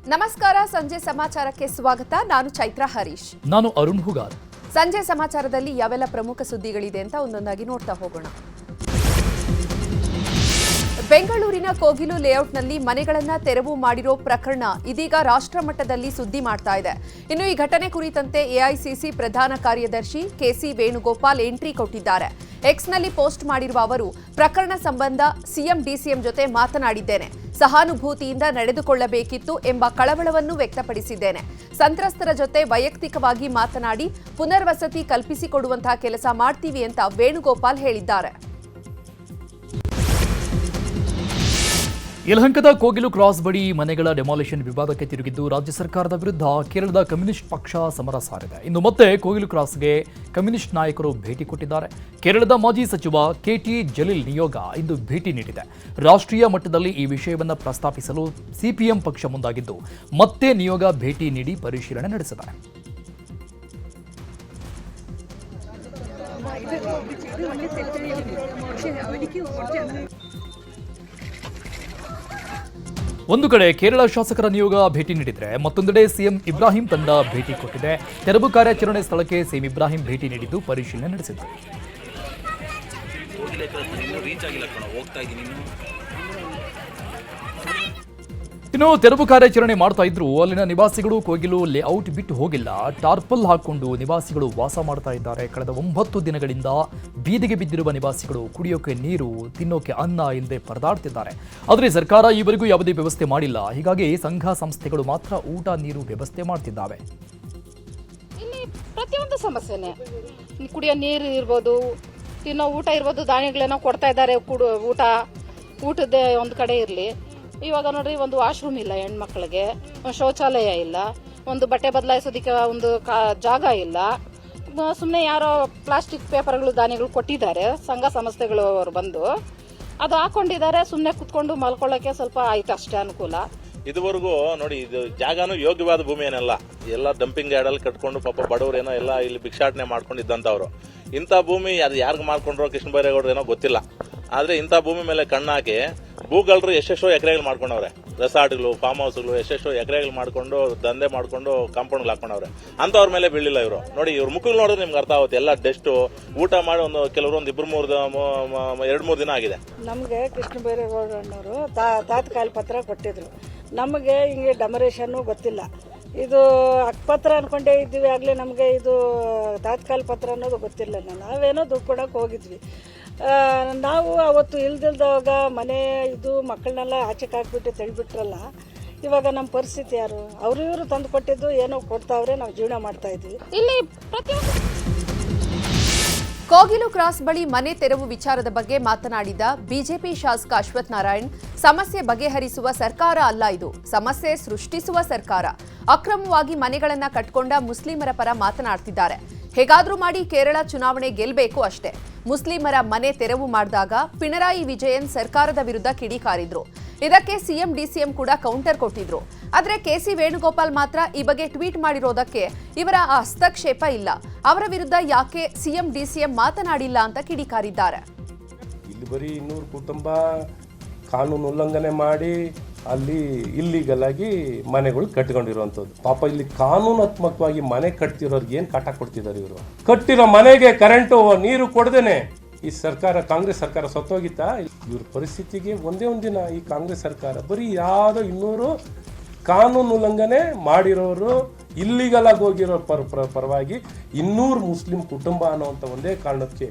ನಮಸ್ಕಾರ. ಸಂಜೆ ಸಮಾಚಾರಕ್ಕೆ ಸ್ವಾಗತ. ನಾನು ಚೈತ್ರ ಹರೀಶ್. ನಾನು ಅರುಣ್ ಹುಗಾರ್. ಸಂಜೆ ಸಮಾಚಾರದಲ್ಲಿ ಯಾವೆಲ್ಲ ಪ್ರಮುಖ ಸುದ್ದಿಗಳಿದೆ ಅಂತ ಒಂದೊಂದಾಗಿ ನೋಡ್ತಾ ಹೋಗೋಣ. ಬೆಂಗಳೂರಿನ ಕೋಗಿಲು ಲೇಔಟ್ನಲ್ಲಿ ಮನೆಗಳನ್ನು ತೆರವು ಮಾಡಿರೋ ಪ್ರಕರಣ ಇದೀಗ ರಾಷ್ಟ್ರ ಮಟ್ಟದಲ್ಲಿ ಸುದ್ದಿ ಮಾಡ್ತಾ ಇದೆ. ಇನ್ನು ಈ ಘಟನೆ ಕುರಿತಂತೆ ಎಐಸಿಸಿ ಪ್ರಧಾನ ಕಾರ್ಯದರ್ಶಿ ಕೆಸಿ ವೇಣುಗೋಪಾಲ್ ಎಂಟ್ರಿ ಕೊಟ್ಟಿದ್ದಾರೆ. ಎಕ್ಸ್ನಲ್ಲಿ ಪೋಸ್ಟ್ ಮಾಡಿರುವ ಅವರು, ಪ್ರಕರಣ ಸಂಬಂಧ ಸಿಎಂ ಡಿಸಿಎಂ ಜೊತೆ ಮಾತನಾಡಿದ್ದೇನೆ. ಸಹಾನುಭೂತಿಯಿಂದ ನಡೆದುಕೊಳ್ಳಬೇಕಿತ್ತು ಎಂಬ ಕಳವಳವನ್ನು ವ್ಯಕ್ತಪಡಿಸಿದ್ದೇನೆ. ಸಂತ್ರಸ್ತರ ಜೊತೆ ವೈಯಕ್ತಿಕವಾಗಿ ಮಾತನಾಡಿ ಪುನರ್ವಸತಿ ಕಲ್ಪಿಸಿಕೊಡುವಂತಹ ಕೆಲಸ ಮಾಡ್ತೀವಿ ಅಂತ ವೇಣುಗೋಪಾಲ್ ಹೇಳಿದ್ದಾರೆ. ಯಲಹಂಕದ ಕೋಗಿಲು ಕ್ರಾಸ್ ಬಳಿ ಮನೆಗಳ ಡೆಮಾಲಿಷನ್ ವಿವಾದಕ್ಕೆ ತಿರುಗಿದ್ದು ರಾಜ್ಯ ಸರ್ಕಾರದ ವಿರುದ್ಧ ಕೇರಳದ ಕಮ್ಯುನಿಸ್ಟ್ ಪಕ್ಷ ಸಮರ ಸಾರಿದೆ. ಇನ್ನು ಮತ್ತೆ ಕೋಗಿಲು ಕ್ರಾಸ್ಗೆ ಕಮ್ಯುನಿಸ್ಟ್ ನಾಯಕರು ಭೇಟಿ ಕೊಟ್ಟಿದ್ದಾರೆ. ಕೇರಳದ ಮಾಜಿ ಸಚಿವ ಕೆಟಿ ಜಲೀಲ್ ನಿಯೋಗ ಇಂದು ಭೇಟಿ ನೀಡಿದೆ. ರಾಷ್ಟ್ರೀಯ ಮಟ್ಟದಲ್ಲಿ ಈ ವಿಷಯವನ್ನು ಪ್ರಸ್ತಾಪಿಸಲು ಸಿಪಿಎಂ ಪಕ್ಷ ಮುಂದಾಗಿದ್ದು ಮತ್ತೆ ನಿಯೋಗ ಭೇಟಿ ನೀಡಿ ಪರಿಶೀಲನೆ ನಡೆಸಿದ್ದಾರೆ. ಒಂದು ಕಡೆ ಕೇರಳ ಶಾಸಕರ ನಿಯೋಗ ಭೇಟಿ ನೀಡಿದರೆ ಮತ್ತೊಂದೆಡೆ ಸಿಎಂ ಇಬ್ರಾಹಿಂ ತಂಡ ಭೇಟಿ ಕೊಟ್ಟಿದೆ. ತೆರವು ಕಾರ್ಯಾಚರಣೆ ಸ್ಥಳಕ್ಕೆ ಸಿಎಂ ಇಬ್ರಾಹಿಂ ಭೇಟಿ ನೀಡಿದ್ದು ಪರಿಶೀಲನೆ ನಡೆಸಿದರು. ಇನ್ನು ತೆರವು ಕಾರ್ಯಾಚರಣೆ ಮಾಡ್ತಾ ಇದ್ರು ಅಲ್ಲಿನ ನಿವಾಸಿಗಳು ಕೋಗಿಲು ಲೇಔಟ್ ಬಿಟ್ಟು ಹೋಗಿಲ್ಲ. ಟಾರ್ಪಲ್ ಹಾಕೊಂಡು ನಿವಾಸಿಗಳು ವಾಸ ಮಾಡ್ತಾ ಇದ್ದಾರೆ. ಕಳೆದ 9 ದಿನಗಳಿಂದ ಬೀದಿಗೆ ಬಿದ್ದಿರುವ ನಿವಾಸಿಗಳು ಕುಡಿಯೋಕೆ ನೀರು, ತಿನ್ನೋಕೆ ಅನ್ನ ಇಲ್ಲದೆ ಪರದಾಡ್ತಿದ್ದಾರೆ. ಆದರೆ ಸರ್ಕಾರ ಈವರೆಗೂ ಯಾವುದೇ ವ್ಯವಸ್ಥೆ ಮಾಡಿಲ್ಲ. ಹೀಗಾಗಿ ಸಂಘ ಸಂಸ್ಥೆಗಳು ಮಾತ್ರ ಊಟ ನೀರು ವ್ಯವಸ್ಥೆ ಮಾಡ್ತಿದ್ದಾವೆ. ಇಲ್ಲಿ ಪ್ರತಿಯೊಂದು ಸಮಸ್ಯೆನೆ, ಕುಡಿಯೋ ನೀರು ಇರ್ಬೋದು, ತಿನ್ನೋ ಊಟ ಇರ್ಬೋದು, ಧಾನ್ಯಗಳೇನೋ ಕೊಡ್ತಾ ಇದ್ದಾರೆ. ಊಟದ ಒಂದು ಕಡೆ ಇರಲಿ. ಇವಾಗ ನೋಡ್ರಿ, ಒಂದು ವಾಶ್ರೂಮ್ ಇಲ್ಲ ಹೆಣ್ಮಕ್ಳಿಗೆ, ಒಂದು ಶೌಚಾಲಯ ಇಲ್ಲ, ಒಂದು ಬಟ್ಟೆ ಬದಲಾಯಿಸೋದಕ್ಕೆ ಒಂದು ಜಾಗ ಇಲ್ಲ. ಸುಮ್ಮನೆ ಯಾರೋ ಪ್ಲಾಸ್ಟಿಕ್ ಪೇಪರ್ಗಳು ಧಾನ್ಯಗಳು ಕೊಟ್ಟಿದ್ದಾರೆ. ಸಂಘ ಸಂಸ್ಥೆಗಳು ಅವರು ಬಂದು ಅದು ಹಾಕೊಂಡಿದ್ದಾರೆ. ಸುಮ್ಮನೆ ಕುತ್ಕೊಂಡು ಮಲ್ಕೊಳ್ಳೋಕೆ ಸ್ವಲ್ಪ ಆಯ್ತು ಅಷ್ಟೇ ಅನುಕೂಲ. ಇದುವರೆಗೂ ನೋಡಿ, ಇದು ಜಾಗನೂ ಯೋಗ್ಯವಾದ ಭೂಮಿ ಏನಲ್ಲ. ಎಲ್ಲ ಡಂಪಿಂಗ್ ಯಾರ್ಡಲ್ಲಿ ಕಟ್ಕೊಂಡು ಪಾಪ ಬಡವರೇನೋ ಎಲ್ಲ ಇಲ್ಲಿ ಭಿಕ್ಷಾಟನೆ ಮಾಡ್ಕೊಂಡಿದ್ದಂಥವ್ರು. ಇಂಥ ಭೂಮಿ ಅದು ಯಾರಿಗೆ ಮಾಡ್ಕೊಂಡ್ರೋ ಕೃಷ್ಣ ಬೈರೇಗೌಡರು ಏನೋ ಗೊತ್ತಿಲ್ಲ. ಆದರೆ ಇಂಥ ಭೂಮಿ ಮೇಲೆ ಕಣ್ಣಾಕಿ ಭೂಗಳ್ರು ಎಷ್ಟೆಷ್ಟೋ ಎಕರೆಗಳು ಮಾಡ್ಕೊಂಡವ್ರೆ. ರೆಸಾರ್ಟ್ಗಳು, ಫಾರ್ಮ್ ಹೌಸ್ಗಳು ಎಷ್ಟೆಷ್ಟೋ ಎಕರೆಗಳು ಮಾಡ್ಕೊಂಡು ದಂಧೆ ಮಾಡ್ಕೊಂಡು ಕಾಂಪೌಂಡ್ಗಳು ಹಾಕೊಂಡವ್ರೆ. ಅಂಥವ್ರ ಮೇಲೆ ಬೀಳಿಲ್ಲ ಇವರು. ನೋಡಿ, ಇವ್ರ ಮುಖಗಳು ನೋಡಿದ್ರೆ ನಿಮ್ಗೆ ಅರ್ಥ ಆಗುತ್ತೆ. ಎಲ್ಲ ಡೆಸ್ಟು, ಊಟ ಮಾಡಿ ಕೆಲವರು ಒಂದು 2-3 ದಿನ ಆಗಿದೆ. ನಮಗೆ ಕೃಷ್ಣ ಬೈರೇಗೌಡನವರು ತಾತ್ಕಾಲ ಪತ್ರ ಕೊಟ್ಟಿದ್ರು. ನಮಗೆ ಹಿಂಗೆ ಡಮರೇಷನ್ನು ಗೊತ್ತಿಲ್ಲ. ಇದು ಹಕ್ಕುಪತ್ರ ಅನ್ಕೊಂಡೇ ಇದ್ದೀವಿ. ಆಗಲೇ ನಮಗೆ ಇದು ತಾತ್ಕಾಲ ಪತ್ರ ಅನ್ನೋದು ಗೊತ್ತಿಲ್ಲ. ನಾವೇನೋ ದುಡ್ಡು ಕೊಡೋಕೆ ಹೋಗಿದ್ವಿ. ನಾವು ಅವತ್ತು ಇಲ್ದಿಲ್ದಾಗ ಮನೆ ಇದು ಮಕ್ಕಳನ್ನೆಲ್ಲ ಆಚೆಗೆ ಹಾಕ್ಬಿಟ್ಟು ತೆಗೆದ್ಬಿಟ್ರಲ್ಲ. ಇವಾಗ ನಮ್ಮ ಪರಿಸ್ಥಿತಿ ಯಾರು? ಅವರು ಇವರು ತಂದು ಕೊಟ್ಟಿದ್ದು ಏನೋ ಕೊಡ್ತಾವ್ರೆ, ನಾವು ಜೀವನ ಮಾಡ್ತಾ ಇದ್ವಿ. ಇಲ್ಲಿ ಕೋಗಿಲು ಕ್ರಾಸ್ ಬಳಿ ಮನೆ ತೆರವು ವಿಚಾರದ ಬಗ್ಗೆ ಮಾತನಾಡಿದ ಬಿಜೆಪಿ ಶಾಸಕ ಅಶ್ವಥ್ ನಾರಾಯಣ್, ಸಮಸ್ಯೆ ಬಗೆಹರಿಸುವ ಸರ್ಕಾರ ಅಲ್ಲ, ಇದು ಸಮಸ್ಯೆ ಸೃಷ್ಟಿಸುವ ಸರ್ಕಾರ. ಅಕ್ರಮವಾಗಿ ಮನೆಗಳನ್ನ ಕಟ್ಕೊಂಡ ಮುಸ್ಲಿಮರ ಪರ ಮಾತನಾಡ್ತಿದ್ದಾರೆ. ಹೇಗಾದ್ರೂ ಮಾಡಿ ಕೇರಳ ಚುನಾವಣೆ ಗೆಲ್ಲಬೇಕು ಅಷ್ಟೇ. ಮುಸ್ಲಿಮರ ಮನೆ ತೆರವು ಮಾಡಿದಾಗ ಪಿಣರಾಯಿ ವಿಜಯನ್ ಸರ್ಕಾರದ ವಿರುದ್ಧ ಕಿಡಿಕಾರಿದ್ರು. ಇದಕ್ಕೆ ಸಿಎಂ ಡಿಸಿಎಂ ಕೂಡ ಕೌಂಟರ್ ಕೊಟ್ಟಿದ್ರು. ಆದರೆ ಕೆಸಿ ವೇಣುಗೋಪಾಲ್ ಮಾತ್ರ ಈ ಬಗ್ಗೆ ಟ್ವೀಟ್ ಮಾಡಿರೋದಕ್ಕೆ ಇವರ ಹಸ್ತಕ್ಷೇಪ ಇಲ್ಲ. ಅವರ ವಿರುದ್ಧ ಯಾಕೆ ಸಿಎಂ ಡಿಸಿಎಂ ಮಾತನಾಡಿಲ್ಲ ಅಂತ ಕಿಡಿಕಾರಿದ್ದಾರೆ. ಇಲ್ಲಿ ಬರೀ 200 ಕುಟುಂಬ ಕಾನೂನು ಉಲ್ಲಂಘನೆ ಮಾಡಿ ಅಲ್ಲಿ ಇಲ್ಲಿಗಲ್ ಆಗಿ ಮನೆಗಳು ಕಟ್ಕೊಂಡಿರುವಂಥದ್ದು. ಪಾಪ ಇಲ್ಲಿ ಕಾನೂನಾತ್ಮಕವಾಗಿ ಮನೆ ಕಟ್ತಿರೋರ್ಗೆ ಏನು ಕಾಟ ಕೊಡ್ತಿದ್ದಾರೆ ಇವರು. ಕಟ್ಟಿರೋ ಮನೆಗೆ ಕರೆಂಟು ನೀರು ಕೊಡದೇನೆ ಈ ಸರ್ಕಾರ, ಕಾಂಗ್ರೆಸ್ ಸರ್ಕಾರ ಸತ್ತೋಗಿತ್ತಾ? ಇವ್ರ ಪರಿಸ್ಥಿತಿಗೆ ಒಂದೇ ಒಂದಿನ ಈ ಕಾಂಗ್ರೆಸ್ ಸರ್ಕಾರ ಬರೀ ಯಾವುದೋ 200 ಕಾನೂನು ಉಲ್ಲಂಘನೆ ಮಾಡಿರೋರು, ಇಲ್ಲಿಗಲ್ ಆಗಿ ಹೋಗಿರೋ ಪರವಾಗಿ 200 ಮುಸ್ಲಿಂ ಕುಟುಂಬ ಅನ್ನೋಂಥ ಒಂದೇ ಕಾರಣಕ್ಕೆ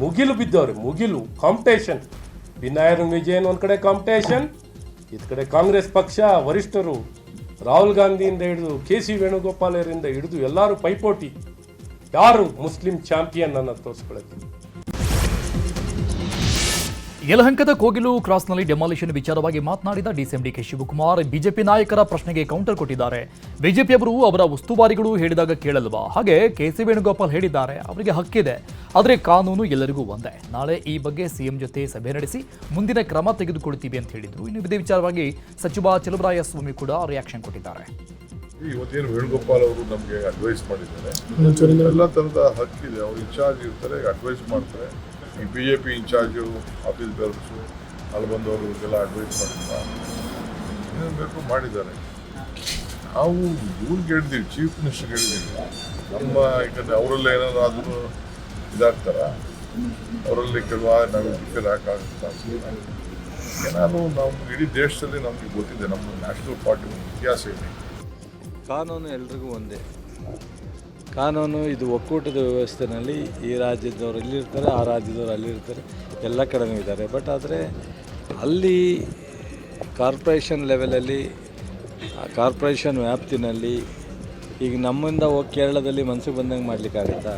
ಮುಗಿಲು ಬಿದ್ದವ್ರೆ. ಮುಗಿಲು ಕಾಂಪಿಟೇಷನ್. ಪಿಣರಾಯಿ ವಿಜಯನ್ ಒಂದ್ ಕಡೆ ಕಾಂಪಿಟೇಷನ್, ಇದ್ ಕಡೆ ಕಾಂಗ್ರೆಸ್ ಪಕ್ಷ ವರಿಷ್ಠರು ರಾಹುಲ್ ಗಾಂಧಿಯಿಂದ ಹಿಡಿದು ಕೆಸಿ ವೇಣುಗೋಪಾಲರಿಂದ ಹಿಡಿದು ಎಲ್ಲರೂ ಪೈಪೋಟಿ. ಯಾರು ಮುಸ್ಲಿಂ ಚಾಂಪಿಯನ್ ಅನ್ನೋ ತೋರಿಸ್ಕೊಳ್ಳೋದು. ಯಲಹಂಕದ ಕೋಗಿಲು ಕ್ರಾಸ್ನಲ್ಲಿ ಡೆಮಾಲಿಷನ್ ವಿಚಾರವಾಗಿ ಮಾತನಾಡಿದ ಡಿಸಿಎಂ ಡಿಕೆ ಶಿವಕುಮಾರ್ ಬಿಜೆಪಿ ನಾಯಕರ ಪ್ರಶ್ನೆಗೆ ಕೌಂಟರ್ ಕೊಟ್ಟಿದ್ದಾರೆ. ಬಿಜೆಪಿಯವರು ಅವರ ಉಸ್ತುವಾರಿಗಳು ಹೇಳಿದಾಗ ಕೇಳಲ್ವಾ? ಹಾಗೆ ಕೆಸಿ ವೇಣುಗೋಪಾಲ್ ಹೇಳಿದ್ದಾರೆ, ಅವರಿಗೆ ಹಕ್ಕಿದೆ. ಆದರೆ ಕಾನೂನು ಎಲ್ಲರಿಗೂ ಒಂದೇ. ನಾಳೆ ಈ ಬಗ್ಗೆ ಸಿಎಂ ಜೊತೆ ಸಭೆ ನಡೆಸಿ ಮುಂದಿನ ಕ್ರಮ ತೆಗೆದುಕೊಳ್ತೀವಿ ಅಂತ ಹೇಳಿದ್ರು. ಇನ್ನು ಇದೇ ವಿಚಾರವಾಗಿ ಸಚಿವ ಚಲುವರಾಯಸ್ವಾಮಿ ಕೂಡ ರಿಯಾಕ್ಷನ್ ಕೊಟ್ಟಿದ್ದಾರೆ. ಇವತ್ತೇನು ವೇಣುಗೋಪಾಲ್ ಅವರು ನಮಗೆ ಅಡ್ವೈಸ್ ಮಾಡಿದ್ದಾರೆ, ಎಲ್ಲ ಥರದ ಹಕ್ಕಿದೆ. ಅವ್ರು ಇನ್ಚಾರ್ಜ್ ಇರ್ತಾರೆ, ಅಡ್ವೈಸ್ ಮಾಡ್ತಾರೆ. ಈ BJP ಇನ್ಚಾರ್ಜು, ಆಫೀಸ್ ಬೇರ್ಸು ಅಲ್ಲಿ ಬಂದವರು ಎಲ್ಲ ಅಡ್ವೈಸ್ ಮಾಡಿಲ್ಲ, ಏನೇನು ಬೇಕು ಮಾಡಿದ್ದಾರೆ. ನಾವು ಇವ್ರಿಗೆ ಹೇಳಿದ್ದೀವಿ, ಚೀಫ್ ಮಿನಿಸ್ಟರ್ಗೆ ಹೇಳಿದ್ದೀವಿ. ನಮ್ಮ ಯಾಕಂದರೆ ಅವರೆಲ್ಲ ಏನಾದರೂ ಇದಾಗ್ತಾರ, ಅವರಲ್ಲಿ ಕೆಲವು ನಾವು ಡಿಫೇರ್ ಹಾಕಾಗುತ್ತಾ ಏನಾದ್ರು ನಾವು ಇಡೀ ದೇಶದಲ್ಲಿ ನಮಗೆ ಗೊತ್ತಿದೆ, ನಮ್ಮ ನ್ಯಾಷನಲ್ ಪಾರ್ಟಿ ಒಂದು ಇತಿಹಾಸ ಇದೆ. ಕಾನೂನು ಎಲ್ರಿಗೂ ಒಂದೇ ಕಾನೂನು. ಇದು ಒಕ್ಕೂಟದ ವ್ಯವಸ್ಥೆಯಲ್ಲಿ ಈ ರಾಜ್ಯದವರು ಇಲ್ಲಿರ್ತಾರೆ, ಆ ರಾಜ್ಯದವರು ಅಲ್ಲಿರ್ತಾರೆ, ಎಲ್ಲ ಕಡೆನೂ ಇದ್ದಾರೆ. ಬಟ್ ಆದರೆ ಅಲ್ಲಿ ಕಾರ್ಪೊರೇಷನ್ ಲೆವೆಲಲ್ಲಿ, ಕಾರ್ಪೊರೇಷನ್ ವ್ಯಾಪ್ತಿನಲ್ಲಿ ಈಗ ನಮ್ಮಿಂದ ಹೋಗಿ ಕೇರಳದಲ್ಲಿ ಮನಸ್ಸಿಗೆ ಬಂದಂಗೆ ಮಾಡಲಿಕ್ಕಾಗತ್ತಾ,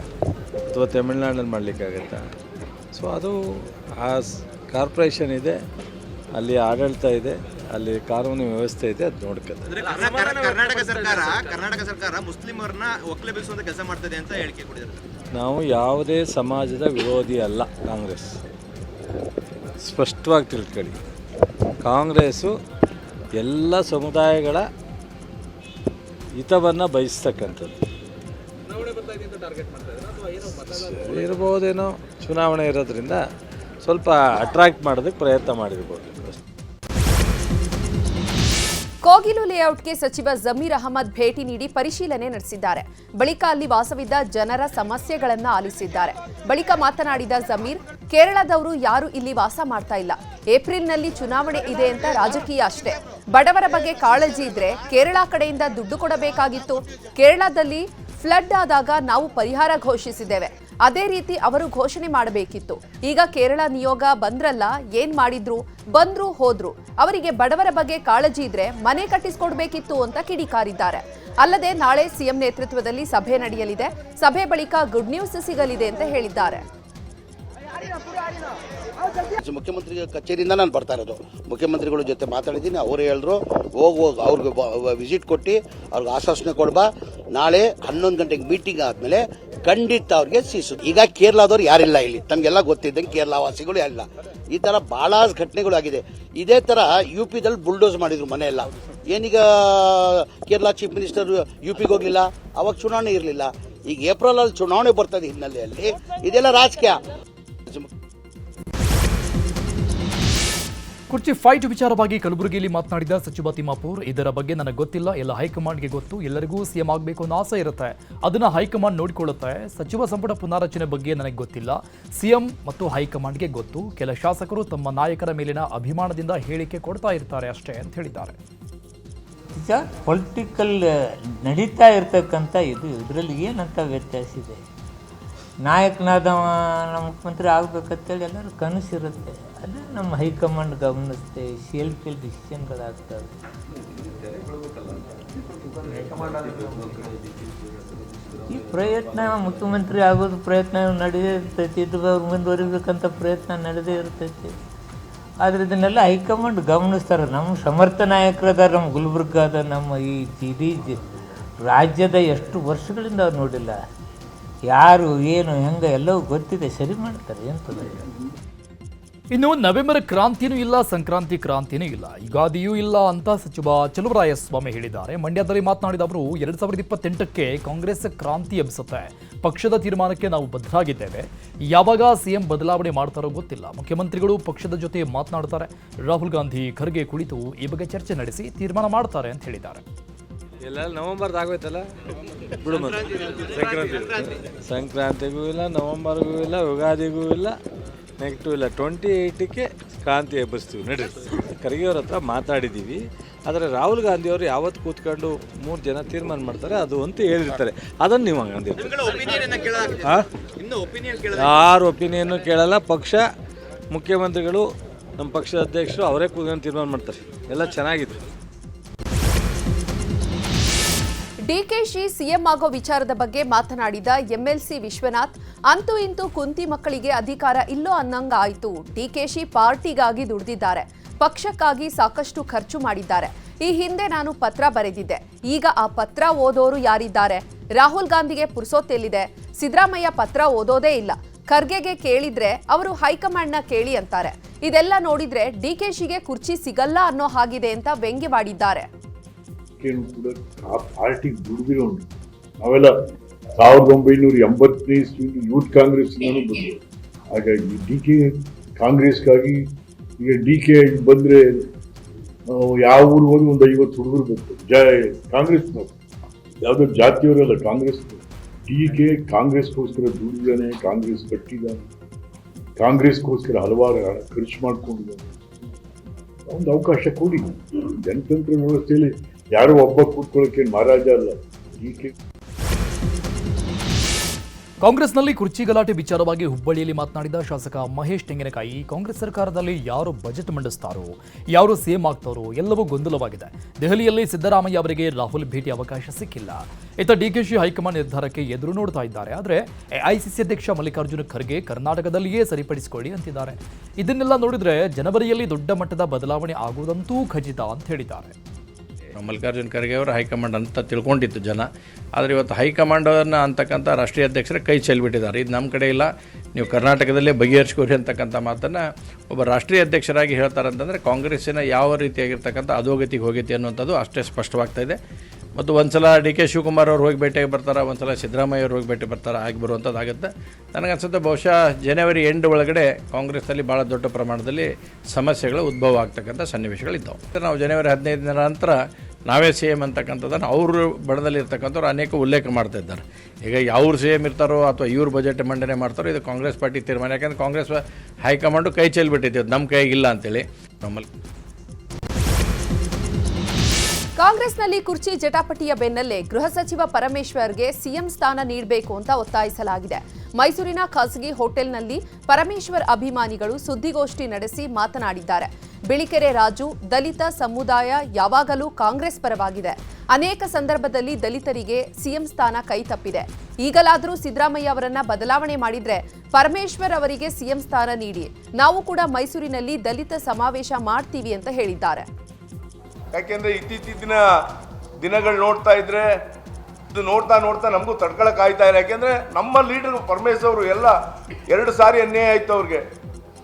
ಅಥವಾ ತಮಿಳ್ನಾಡಲ್ಲಿ ಮಾಡಲಿಕ್ಕಾಗತ್ತಾ? ಸೊ ಅದು ಆ ಕಾರ್ಪೊರೇಷನ್ ಇದೆ, ಅಲ್ಲಿ ಆಡಳಿತ ಇದೆ, ಅಲ್ಲಿ ಕಾನೂನು ವ್ಯವಸ್ಥೆ ಇದೆ, ಅದು ನೋಡ್ಕೊತಾರೆ. ಕರ್ನಾಟಕ ಸರ್ಕಾರ ಮುಸ್ಲಿಮರನ್ನ ಒಕ್ಕಲೆಬ್ಬಿಸುವಂತ ಕೆಲಸ ಮಾಡ್ತದೆ ಅಂತ ಹೇಳಿಕೆ ಕೊಟ್ಟಿದ್ದಾರೆ. ನಾವು ಯಾವುದೇ ಸಮಾಜದ ವಿರೋಧಿ ಅಲ್ಲ. ಕಾಂಗ್ರೆಸ್ ಸ್ಪಷ್ಟವಾಗಿ ತಿಳ್ಕೊಳ್ಳಿ, ಕಾಂಗ್ರೆಸ್ಸು ಎಲ್ಲ ಸಮುದಾಯಗಳ ಹಿತವನ್ನು ಬಯಸ್ತಕ್ಕಂಥದ್ದು. ಇರ್ಬೋದೇನೋ, ಚುನಾವಣೆ ಇರೋದ್ರಿಂದ ಸ್ವಲ್ಪ ಅಟ್ರಾಕ್ಟ್ ಮಾಡೋದಕ್ಕೆ ಪ್ರಯತ್ನ ಮಾಡಿರ್ಬೋದು. ಕೋಗಿಲು ಲೇಔಟ್ಗೆ ಸಚಿವ ಜಮೀರ್ ಅಹಮದ್ ಭೇಟಿ ನೀಡಿ ಪರಿಶೀಲನೆ ನಡೆಸಿದ್ದಾರೆ. ಬಳಿಕ ಅಲ್ಲಿ ವಾಸವಿದ್ದ ಜನರ ಸಮಸ್ಯೆಗಳನ್ನು ಆಲಿಸಿದ್ದಾರೆ. ಬಳಿಕ ಮಾತನಾಡಿದ ಜಮೀರ್, ಕೇರಳದವರು ಯಾರು ಇಲ್ಲಿ ವಾಸ ಮಾಡ್ತಾ ಇಲ್ಲ. ಏಪ್ರಿಲ್ನಲ್ಲಿ ಚುನಾವಣೆ ಇದೆ ಅಂತ ರಾಜಕೀಯ ಅಷ್ಟೇ. ಬಡವರ ಬಗ್ಗೆ ಕಾಳಜಿ ಇದ್ರೆ ಕೇರಳ ಕಡೆಯಿಂದ ದುಡ್ಡು ಕೊಡಬೇಕಾಗಿತ್ತು. ಕೇರಳದಲ್ಲಿ ಫ್ಲಡ್ ಆದಾಗ ನಾವು ಪರಿಹಾರ ಘೋಷಿಸಿದ್ದೇವೆ, ಅದೇ ರೀತಿ ಅವರು ಘೋಷಣೆ ಮಾಡಬೇಕಿತ್ತು. ಈಗ ಕೇರಳ ನಿಯೋಗ ಬಂದ್ರಲ್ಲ, ಏನ್ ಮಾಡಿದ್ರು? ಬಂದ್ರು ಹೋದ್ರು. ಅವರಿಗೆ ಬಡವರ ಬಗ್ಗೆ ಕಾಳಜಿ ಇದ್ರೆ ಮನೆ ಕಟ್ಟಿಸ್ಕೊಡ್ಬೇಕಿತ್ತು ಅಂತ ಕಿಡಿಕಾರಿದ್ದಾರೆ. ಅಲ್ಲದೆ ನಾಳೆ ಸಿಎಂ ನೇತೃತ್ವದಲ್ಲಿ ಸಭೆ ನಡೆಯಲಿದೆ. ಸಭೆ ಬಳಿಕ ಗುಡ್ ನ್ಯೂಸ್ ಸಿಗಲಿದೆ ಅಂತ ಹೇಳಿದ್ದಾರೆ. ಮುಖ್ಯಮಂತ್ರಿ ಕಚೇರಿಯಿಂದ ನಾನು ಬರ್ತಾ ಇರೋದು. ಮುಖ್ಯಮಂತ್ರಿಗಳ ಜೊತೆ ಮಾತಾಡಿದ್ದೀನಿ. ಅವರೇ ಹೇಳಿದ್ರು ಹೋಗಿ ಅವ್ರಿಗೆ ವಿಸಿಟ್ ಕೊಟ್ಟು ಅವ್ರಿಗೆ ಆಶ್ವಾಸನೆ ಕೊಡ್ಬಾ, ನಾಳೆ 11 ಗಂಟೆಗೆ ಮೀಟಿಂಗ್ ಆದಮೇಲೆ ಖಂಡಿತ ಅವ್ರಿಗೆ ಸೀಸು. ಈಗ ಕೇರಳದವ್ರು ಯಾರಿಲ್ಲ ಇಲ್ಲಿ, ತಮಗೆಲ್ಲ ಗೊತ್ತಿದ್ದಂಗೆ ಕೇರಳ ವಾಸಿಗಳು ಯಾರಿಲ್ಲ. ಈ ಥರ ಭಾಳ ಘಟನೆಗಳಾಗಿದೆ. ಇದೇ ಥರ UPದಲ್ಲಿ ಬುಲ್ಡೋಸ್ ಮಾಡಿದ್ರು ಮನೆಯೆಲ್ಲ. ಏನೀಗ ಕೇರಳ ಚೀಫ್ ಮಿನಿಸ್ಟರ್ UPಗೆ ಹೋಗಲಿಲ್ಲ, ಅವಾಗ ಚುನಾವಣೆ ಇರಲಿಲ್ಲ. ಈಗ ಏಪ್ರಿಲಲ್ಲಿ ಚುನಾವಣೆ ಬರ್ತದೆ ಹಿನ್ನೆಲೆಯಲ್ಲಿ ಇದೆಲ್ಲ ರಾಜಕೀಯ. ಕುರ್ಚಿ ಫೈಟ್ ವಿಚಾರವಾಗಿ ಕಲಬುರಗಿಯಲ್ಲಿ ಮಾತನಾಡಿದ ಸಚಿವ ತಿಮ್ಮಾಪುರ್, ಇದರ ಬಗ್ಗೆ ನನಗೆ ಗೊತ್ತಿಲ್ಲ, ಎಲ್ಲ ಹೈಕಮಾಂಡ್ಗೆ ಗೊತ್ತು. ಎಲ್ಲರಿಗೂ ಸಿಎಂ ಆಗಬೇಕು ಅನ್ನೋ ಆಸೆ ಇರುತ್ತೆ, ಅದನ್ನ ಹೈಕಮಾಂಡ್ ನೋಡಿಕೊಳ್ಳುತ್ತೆ. ಸಚಿವ ಸಂಪುಟ ಪುನಾರಚನೆ ಬಗ್ಗೆ ನನಗೆ ಗೊತ್ತಿಲ್ಲ, ಸಿಎಂ ಮತ್ತು ಹೈಕಮಾಂಡ್ಗೆ ಗೊತ್ತು. ಕೆಲ ಶಾಸಕರು ತಮ್ಮ ನಾಯಕರ ಮೇಲಿನ ಅಭಿಮಾನದಿಂದ ಹೇಳಿಕೆ ಕೊಡ್ತಾ ಇರ್ತಾರೆ ಅಷ್ಟೇ ಅಂತ ಹೇಳಿದ್ದಾರೆ. ಈಗ ಪೊಲಿಟಿಕಲ್ ನಡೀತಾ ಇರ್ತಕ್ಕಂಥ ಇದರಲ್ಲಿ ಏನಂತ ವ್ಯತ್ಯಾಸ ಇದೆ? ನಾಯಕನಾದ ಮುಖ್ಯಮಂತ್ರಿ ಆಗಬೇಕಂತೇಳಿ ಎಲ್ಲರೂ ಕನಸಿರುತ್ತೆ. ಅದು ನಮ್ಮ ಹೈಕಮಾಂಡ್ ಗಮನಿಸುತ್ತೆ, CLP ಡಿಸಿಷನ್ಗಳಾಗ್ತವೆ. ಈ ಪ್ರಯತ್ನ ಮುಖ್ಯಮಂತ್ರಿ ಆಗೋದು ಪ್ರಯತ್ನ ನಡೆದೇ ಇರ್ತೈತಿ, ಇದು ಅವ್ರು ಮುಂದುವರಿಬೇಕಂತ ಪ್ರಯತ್ನ ನಡೆದೇ ಇರ್ತೈತಿ. ಆದರೆ ಇದನ್ನೆಲ್ಲ ಹೈಕಮಾಂಡ್ ಗಮನಿಸ್ತಾರೆ. ನಮ್ಮ ಸಮರ್ಥ ನಾಯಕರದಾರ, ನಮ್ಮ ಗುಲ್ಬರ್ಗಾದ, ನಮ್ಮ ಈ ಇಡೀ ರಾಜ್ಯದ ಎಷ್ಟು ವರ್ಷಗಳಿಂದ ಅವ್ರು ನೋಡಿಲ್ಲ. ಯಾರು ಏನು ಹೆಂಗೆ ಎಲ್ಲವೂ ಗೊತ್ತಿದೆ, ಸರಿ ಮಾಡ್ತಾರೆ, ಏನು ತೊಂದರೆ. ಇನ್ನು ನವೆಂಬರ್ ಕ್ರಾಂತಿನೂ ಇಲ್ಲ, ಸಂಕ್ರಾಂತಿ ಕ್ರಾಂತಿನೂ ಇಲ್ಲ, ಯುಗಾದಿಯೂ ಇಲ್ಲ ಅಂತ ಸಚಿವ ಚಲುವರಾಯಸ್ವಾಮಿ ಹೇಳಿದ್ದಾರೆ. ಮಂಡ್ಯದಲ್ಲಿ ಮಾತನಾಡಿದ ಅವರು 2028ಕ್ಕೆ ಕಾಂಗ್ರೆಸ್ ಕ್ರಾಂತಿ ಎಬ್ಬಿಸುತ್ತೆ. ಪಕ್ಷದ ತೀರ್ಮಾನಕ್ಕೆ ನಾವು ಬದ್ಧರಾಗಿದ್ದೇವೆ. ಯಾವಾಗ ಸಿಎಂ ಬದಲಾವಣೆ ಮಾಡ್ತಾರೋ ಗೊತ್ತಿಲ್ಲ. ಮುಖ್ಯಮಂತ್ರಿಗಳು ಪಕ್ಷದ ಜೊತೆ ಮಾತನಾಡ್ತಾರೆ. ರಾಹುಲ್ ಗಾಂಧಿ ಖರ್ಗೆ ಕುಳಿತು ಈ ಬಗ್ಗೆ ಚರ್ಚೆ ನಡೆಸಿ ತೀರ್ಮಾನ ಮಾಡ್ತಾರೆ ಅಂತ ಹೇಳಿದ್ದಾರೆ. ಎಲ್ಲ ನವಂಬರ್ದು ಆಗೋಯ್ತಲ್ಲ, ಬಿಡು. ಸಂಕ್ರಾಂತಿಗೂ ಇಲ್ಲ, ನವಂಬರ್ಗೂ ಇಲ್ಲ, ಯುಗಾದಿಗೂ ಇಲ್ಲ, ನೆಗೆಟಿವ್ ಇಲ್ಲ. 28ಕ್ಕೆ ಕ್ರಾಂತಿ ಎಬ್ಬಿಸ್ತೀವಿ ನಡ್ರಿ. ಖರ್ಗೆ ಅವ್ರ ಹತ್ರ ಮಾತಾಡಿದ್ದೀವಿ. ಆದರೆ ರಾಹುಲ್ ಗಾಂಧಿಯವರು ಯಾವತ್ತು ಕೂತ್ಕೊಂಡು 3 ಜನ ತೀರ್ಮಾನ ಮಾಡ್ತಾರೆ ಅದು ಅಂತ ಹೇಳಿರ್ತಾರೆ. ಅದನ್ನು ನೀವು ಹಂಗಂದಿರ್ತೀವಿ. ಯಾರು ಒಪಿನಿಯನ್ನು ಕೇಳಲ್ಲ. ಪಕ್ಷ ಮುಖ್ಯಮಂತ್ರಿಗಳು, ನಮ್ಮ ಪಕ್ಷದ ಅಧ್ಯಕ್ಷರು ಅವರೇ ಕೂತ್ಕೊಂಡು ತೀರ್ಮಾನ ಮಾಡ್ತಾರೆ. ಎಲ್ಲ ಚೆನ್ನಾಗಿದೆ. ಡಿಕೆಶಿ ಸಿಎಂ ಆಗೋ ವಿಚಾರದ ಬಗ್ಗೆ ಮಾತನಾಡಿದ MLC ವಿಶ್ವನಾಥ್, ಅಂತೂ ಇಂತೂ ಕುಂತಿ ಮಕ್ಕಳಿಗೆ ಅಧಿಕಾರ ಇಲ್ಲೋ ಅನ್ನಂಗ ಆಯ್ತು. ಡಿಕೆಶಿ ಪಾರ್ಟಿಗಾಗಿ ದುಡಿದಿದ್ದಾರೆ, ಪಕ್ಷಕ್ಕಾಗಿ ಸಾಕಷ್ಟು ಖರ್ಚು ಮಾಡಿದ್ದಾರೆ. ಈ ಹಿಂದೆ ನಾನು ಪತ್ರ ಬರೆದಿದ್ದೆ, ಈಗ ಆ ಪತ್ರ ಓದೋರು ಯಾರಿದ್ದಾರೆ? ರಾಹುಲ್ ಗಾಂಧಿಗೆ ಪುರ್ಸೊತ್ತೆಲ್ಲಿದೆ? ಸಿದ್ದರಾಮಯ್ಯ ಪತ್ರ ಓದೋದೇ ಇಲ್ಲ. ಖರ್ಗೆಗೆ ಕೇಳಿದ್ರೆ ಅವರು ಹೈಕಮಾಂಡ್ನ ಕೇಳಿ ಅಂತಾರೆ. ಇದೆಲ್ಲ ನೋಡಿದ್ರೆ ಡಿಕೆಶಿಗೆ ಕುರ್ಚಿ ಸಿಗಲ್ಲ ಅನ್ನೋ ಹಾಗಿದೆ ಅಂತ ವ್ಯಂಗ್ಯವಾಡಿದ್ದಾರೆ. ಕೂಡ ಆ ಪಾರ್ಟಿಗೆ ದುಡಿದಿರೋನು. ನಾವೆಲ್ಲ 1980ನೇ ಇಸ್ವಿಯಲ್ಲಿ ಯೂತ್ ಕಾಂಗ್ರೆಸ್ನಾನು ಬಂದರು. ಹಾಗಾಗಿ DK ಕಾಂಗ್ರೆಸ್ಗಾಗಿ ಈಗ DK ಬಂದರೆ ಯಾವ ಊರಿಗೆ ಹೋಗಿ ಒಂದು 50 ಹುಡುಗರು ಬೇಕು. ಕಾಂಗ್ರೆಸ್ನವ್ರು ಯಾವುದೋ ಜಾತಿಯವರಲ್ಲ, ಕಾಂಗ್ರೆಸ್ನವ್ರು. ಡಿಕೆ ಕಾಂಗ್ರೆಸ್ಗೋಸ್ಕರ ದುಡಿದಾನೆ, ಕಾಂಗ್ರೆಸ್ ಕಟ್ಟಿದ್ದಾನೆ, ಕಾಂಗ್ರೆಸ್ಗೋಸ್ಕರ ಹಲವಾರು ಹಣ ಖರ್ಚು ಮಾಡ್ಕೊಂಡಿದ್ದಾನೆ. ಒಂದು ಅವಕಾಶ ಕೊಡಿ. ಜನತಂತ್ರ ವ್ಯವಸ್ಥೆಯಲ್ಲಿ ಯಾರೋ ಒಬ್ಬ ಕೂತ್ಕೊಳ್ಳೋಕೆ ಮಹಾರಾಜ ಅಲ್ಲ ಡಿಕೆ. ಕಾಂಗ್ರೆಸ್ನಲ್ಲಿ ಕುರ್ಚಿ ಗಲಾಟೆ ವಿಚಾರವಾಗಿ ಹುಬ್ಬಳ್ಳಿಯಲ್ಲಿ ಮಾತನಾಡಿದ ಶಾಸಕ ಮಹೇಶ್ ತೆಂಗಿನಕಾಯಿ, ಕಾಂಗ್ರೆಸ್ ಸರ್ಕಾರದಲ್ಲಿ ಯಾರು ಬಜೆಟ್ ಮಂಡಿಸ್ತಾರೋ, ಯಾರು ಸಿಎಂ ಆಗ್ತಾರೋ ಎಲ್ಲವೂ ಗೊಂದಲವಾಗಿದೆ. ದೆಹಲಿಯಲ್ಲಿ ಸಿದ್ದರಾಮಯ್ಯ ಅವರಿಗೆ ರಾಹುಲ್ ಭೇಟಿ ಅವಕಾಶ ಸಿಕ್ಕಿಲ್ಲ. ಇತ್ತ ಡಿಕೆಶಿ ಹೈಕಮಾಂಡ್ ನಿರ್ಧಾರಕ್ಕೆ ಎದುರು ನೋಡ್ತಾ ಇದ್ದಾರೆ. ಆದರೆ ಎಐಸಿಸಿ ಅಧ್ಯಕ್ಷ ಮಲ್ಲಿಕಾರ್ಜುನ ಖರ್ಗೆ ಕರ್ನಾಟಕದಲ್ಲಿಯೇ ಸರಿಪಡಿಸಿಕೊಳ್ಳಿ ಅಂತಿದ್ದಾರೆ. ಇದನ್ನೆಲ್ಲ ನೋಡಿದ್ರೆ ಜನವರಿಯಲ್ಲಿ ದೊಡ್ಡ ಮಟ್ಟದ ಬದಲಾವಣೆ ಆಗುವುದಂತೂ ಖಚಿತ ಅಂತ ಹೇಳಿದ್ದಾರೆ. ಮಲ್ಲಿಕಾರ್ಜುನ ಖರ್ಗೆ ಅವರು ಹೈಕಮಾಂಡ್ ಅಂತ ತಿಳ್ಕೊಂಡಿತ್ತು ಜನ. ಆದರೆ ಇವತ್ತು ಹೈಕಮಾಂಡನ್ನು ಅಂತಕ್ಕಂಥ ರಾಷ್ಟ್ರೀಯ ಅಧ್ಯಕ್ಷರ ಕೈ ಚೆಲ್ಬಿಟ್ಟಿದ್ದಾರೆ. ಇದು ನಮ್ಮ ಕಡೆ ಇಲ್ಲ, ನೀವು ಕರ್ನಾಟಕದಲ್ಲೇ ಬಗೆಹರಿಸ್ಕೊರಿ ಅಂತಕ್ಕಂಥ ಮಾತನ್ನು ಒಬ್ಬ ರಾಷ್ಟ್ರೀಯ ಅಧ್ಯಕ್ಷರಾಗಿ ಹೇಳ್ತಾರೆ. ಅಂತಂದರೆ ಕಾಂಗ್ರೆಸ್ಸಿನ ಯಾವ ರೀತಿಯಾಗಿರ್ತಕ್ಕಂಥ ಅಧೋಗತಿಗೆ ಹೋಗೈತಿ ಅನ್ನುವಂಥದ್ದು ಅಷ್ಟೇ ಸ್ಪಷ್ಟವಾಗ್ತಾ ಇದೆ. ಮತ್ತು ಒಂದು ಸಲ ಡಿ.ಕೆ. ಶಿವಕುಮಾರ್ ಅವ್ರು ಹೋಗಿ ಭೇಟಿಯಾಗಿ ಬರ್ತಾರೆ, ಒಂದು ಸಲ ಸಿದ್ದರಾಮಯ್ಯ ಅವ್ರು ಹೋಗಿ ಭೇಟಿ ಬರ್ತಾರೆ, ಆಗಿ ಬರುವಂಥದ್ದು ಆಗುತ್ತೆ. ನನಗನ್ಸುತ್ತೆ ಬಹುಶಃ ಜನವರಿ ಎಂಡ್ ಒಳಗಡೆ ಕಾಂಗ್ರೆಸ್ನಲ್ಲಿ ಭಾಳ ದೊಡ್ಡ ಪ್ರಮಾಣದಲ್ಲಿ ಸಮಸ್ಯೆಗಳು ಉದ್ಭವ ಆಗ್ತಕ್ಕಂಥ ಸನ್ನಿವೇಶಗಳಿದ್ದಾವೆ. ನಾವು ಜನವರಿ 15 ನಂತರ ನಾವೇ ಸಿ ಎಮ್ ಅಂತಕ್ಕಂಥದ್ದನ್ನು ಅವರು ಬಡದಲ್ಲಿ ಇರ್ತಕ್ಕಂಥವ್ರು ಅನೇಕ ಉಲ್ಲೇಖ ಮಾಡ್ತಾ ಇದ್ದಾರೆ. ಈಗ ಯಾವ್ರು ಸಿ ಎಮ್ ಇರ್ತಾರೋ ಅಥವಾ ಇವ್ರು ಬಜೆಟ್ ಮಂಡನೆ ಮಾಡ್ತಾರೋ ಇದು ಕಾಂಗ್ರೆಸ್ ಪಾರ್ಟಿ ತೀರ್ಮಾನ. ಯಾಕಂದರೆ ಕಾಂಗ್ರೆಸ್ ಹೈಕಮಾಂಡು ಕೈ ಚೆಲ್ಬಿಟ್ಟಿದ್ದೀವಿ, ನಮ್ಮ ಕೈಗಿಲ್ಲ ಅಂತೇಳಿ. ನಮ್ಮಲ್ಲಿ ಕಾಂಗ್ರೆಸ್ನಲ್ಲಿ ಕುರ್ಚಿ ಜಟಾಪಟಿಯ ಬೆನ್ನಲ್ಲೇ ಗೃಹ ಸಚಿವ ಪರಮೇಶ್ವರ್ಗೆ ಸಿಎಂ ಸ್ಥಾನ ನೀಡಬೇಕು ಅಂತ ಒತ್ತಾಯಿಸಲಾಗಿದೆ. ಮೈಸೂರಿನ ಖಾಸಗಿ ಹೋಟೆಲ್ನಲ್ಲಿ ಪರಮೇಶ್ವರ್ ಅಭಿಮಾನಿಗಳು ಸುದ್ದಿಗೋಷ್ಠಿ ನಡೆಸಿ ಮಾತನಾಡಿದ್ದಾರೆ. ಬಿಳಿಕೆರೆ ರಾಜು, ದಲಿತ ಸಮುದಾಯ ಯಾವಾಗಲೂ ಕಾಂಗ್ರೆಸ್ ಪರವಾಗಿದೆ. ಅನೇಕ ಸಂದರ್ಭದಲ್ಲಿ ದಲಿತರಿಗೆ ಸಿಎಂ ಸ್ಥಾನ ಕೈ ತಪ್ಪಿದೆ. ಈಗಲಾದರೂ ಸಿದ್ದರಾಮಯ್ಯ ಅವರನ್ನ ಬದಲಾವಣೆ ಮಾಡಿದ್ರೆ ಪರಮೇಶ್ವರ್ ಅವರಿಗೆ ಸಿಎಂ ಸ್ಥಾನ ನೀಡಿ. ನಾವು ಕೂಡ ಮೈಸೂರಿನಲ್ಲಿ ದಲಿತ ಸಮಾವೇಶ ಮಾಡ್ತೀವಿ ಅಂತ ಹೇಳಿದ್ದಾರೆ. ಯಾಕೆಂದರೆ ಇತ್ತೀಚಿನ ದಿನಗಳು ನೋಡ್ತಾ ಇದ್ರೆ ಇದು ನೋಡ್ತಾ ನಮಗೂ ತಡ್ಕೊಳಕ್ಕೆ ಆಯ್ತಾ ಇಲ್ಲ. ಯಾಕೆಂದರೆ ನಮ್ಮ ಲೀಡರ್ ಪರಮೇಶ್ವರ್ ಅವರು ಎಲ್ಲ 2 ಸಾರಿ ಅನ್ಯಾಯ ಆಯಿತು ಅವ್ರಿಗೆ.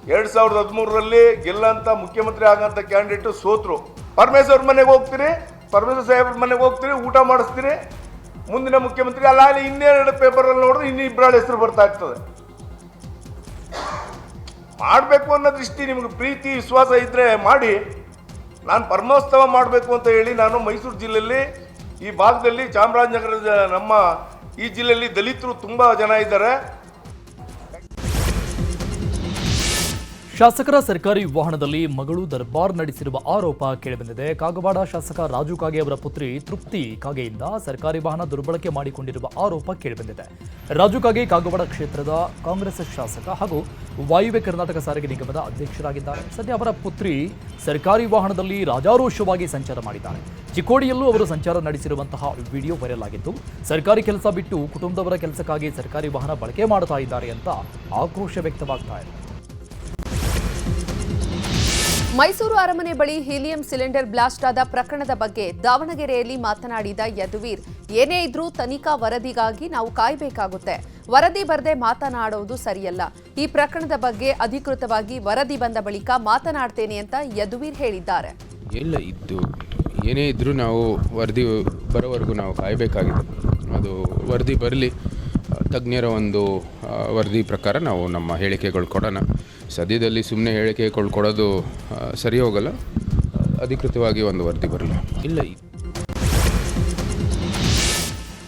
2013ರಲ್ಲಿ ಗೆಲ್ಲಂತ ಮುಖ್ಯಮಂತ್ರಿ ಆಗಂತ ಕ್ಯಾಂಡಿಡೇಟ್ ಸೋತರು. ಪರಮೇಶ್ವರ್ ಮನೆಗೆ ಹೋಗ್ತೀರಿ, ಪರಮೇಶ್ವರ್ ಸಾಹೇಬ್ರ ಮನೆಗೆ ಹೋಗ್ತೀರಿ, ಊಟ ಮಾಡಿಸ್ತೀರಿ, ಮುಂದಿನ ಮುಖ್ಯಮಂತ್ರಿ ಅಲ್ಲ. ಅಲ್ಲಿ ಇನ್ನೆರಡು ಪೇಪರಲ್ಲಿ ನೋಡಿದ್ರೆ ಇನ್ನೂ ಇಬ್ಬರ ಹೆಸರು ಬರ್ತಾ ಇರ್ತದೆ. ಮಾಡಬೇಕು ಅನ್ನೋ ದೃಷ್ಟಿ ನಿಮಗೆ ಪ್ರೀತಿ ವಿಶ್ವಾಸ ಇದ್ದರೆ ಮಾಡಿ. ನಾನು ಪರಮೋತ್ಸವ ಮಾಡಬೇಕು ಅಂತ ಹೇಳಿ ನಾನು ಮೈಸೂರು ಜಿಲ್ಲೆಯಲ್ಲಿ ಈ ಭಾಗದಲ್ಲಿ ಚಾಮರಾಜನಗರದ ನಮ್ಮ ಈ ಜಿಲ್ಲೆಯಲ್ಲಿ ದಲಿತರು ತುಂಬ ಜನ ಇದ್ದಾರೆ. ಶಾಸಕರ ಸರ್ಕಾರಿ ವಾಹನದಲ್ಲಿ ಮಗಳು ದರ್ಬಾರ್ ನಡೆಸಿರುವ ಆರೋಪ ಕೇಳಿಬಂದಿದೆ. ಕಾಗವಾಡ ಶಾಸಕ ರಾಜು ಕಾಗೆ ಅವರ ಪುತ್ರಿ ತೃಪ್ತಿ ಕಾಗೆಯಿಂದ ಸರ್ಕಾರಿ ವಾಹನ ದುರ್ಬಳಕೆ ಮಾಡಿಕೊಂಡಿರುವ ಆರೋಪ ಕೇಳಿಬಂದಿದೆ. ರಾಜು ಕಾಗೆ ಕಾಗವಾಡ ಕ್ಷೇತ್ರದ ಕಾಂಗ್ರೆಸ್ ಶಾಸಕ ಹಾಗೂ ವಾಯುವ್ಯ ಕರ್ನಾಟಕ ಸಾರಿಗೆ ನಿಗಮದ ಅಧ್ಯಕ್ಷರಾಗಿದ್ದಾರೆ. ಸದ್ಯ ಅವರ ಪುತ್ರಿ ಸರ್ಕಾರಿ ವಾಹನದಲ್ಲಿ ರಾಜಾರೋಷವಾಗಿ ಸಂಚಾರ ಮಾಡಿದ್ದಾರೆ. ಚಿಕ್ಕೋಡಿಯಲ್ಲೂ ಅವರು ಸಂಚಾರ ನಡೆಸಿರುವಂತಹ ವಿಡಿಯೋ ವೈರಲ್ ಆಗಿದ್ದು, ಸರ್ಕಾರಿ ಕೆಲಸ ಬಿಟ್ಟು ಕುಟುಂಬದವರ ಕೆಲಸಕ್ಕಾಗಿ ಸರ್ಕಾರಿ ವಾಹನ ಬಳಕೆ ಮಾಡ್ತಾ ಇದ್ದಾರೆ ಅಂತ ಆಕ್ರೋಶ ವ್ಯಕ್ತವಾಗ್ತಾ ಇದೆ. ಮೈಸೂರು ಅರಮನೆ ಬಳಿ ಹೀಲಿಯಂ ಸಿಲಿಂಡರ್ ಬ್ಲಾಸ್ಟ್ ಆದ ಪ್ರಕರಣದ ಬಗ್ಗೆ ದಾವಣಗೆರೆಯಲ್ಲಿ ಮಾತನಾಡಿದ ಯದುವೀರ್, ಏನೇ ಇದ್ರೂ ತನಿಖಾ ವರದಿಗಾಗಿ ನಾವು ಕಾಯಬೇಕಾಗುತ್ತೆ. ವರದಿ ಬರದೆ ಮಾತನಾಡೋದು ಸರಿಯಲ್ಲ. ಈ ಪ್ರಕರಣದ ಬಗ್ಗೆ ಅಧಿಕೃತವಾಗಿ ವರದಿ ಬಂದ ಬಳಿಕ ಮಾತನಾಡ್ತೇನೆ ಅಂತ ಯದುವೀರ್ ಹೇಳಿದ್ದಾರೆ. ಇಲ್ಲ, ಇದ್ದು ಏನೇ ಇದ್ರೂ ನಾವು ವರದಿ ಬರೋವರೆಗೂ ನಾವು ಕಾಯಬೇಕಾಗಿದೆ. ಅದು ವರದಿ ಬರಲಿ, ತಜ್ಞರ ಒಂದು ವರದಿ ಪ್ರಕಾರ ನಾವು ನಮ್ಮ ಹೇಳಿಕೆಗಳು ಕೊಡೋಣ. ಸದ್ಯದಲ್ಲಿ ಸುಮ್ಮನೆ ಹೇಳಿಕೆಗಳು ಕೊಡೋದು ಸರಿ ಹೋಗಲ್ಲ. ಅಧಿಕೃತವಾಗಿ ಒಂದು ವರದಿ ಬರಲ್ಲ. ಇಲ್ಲ,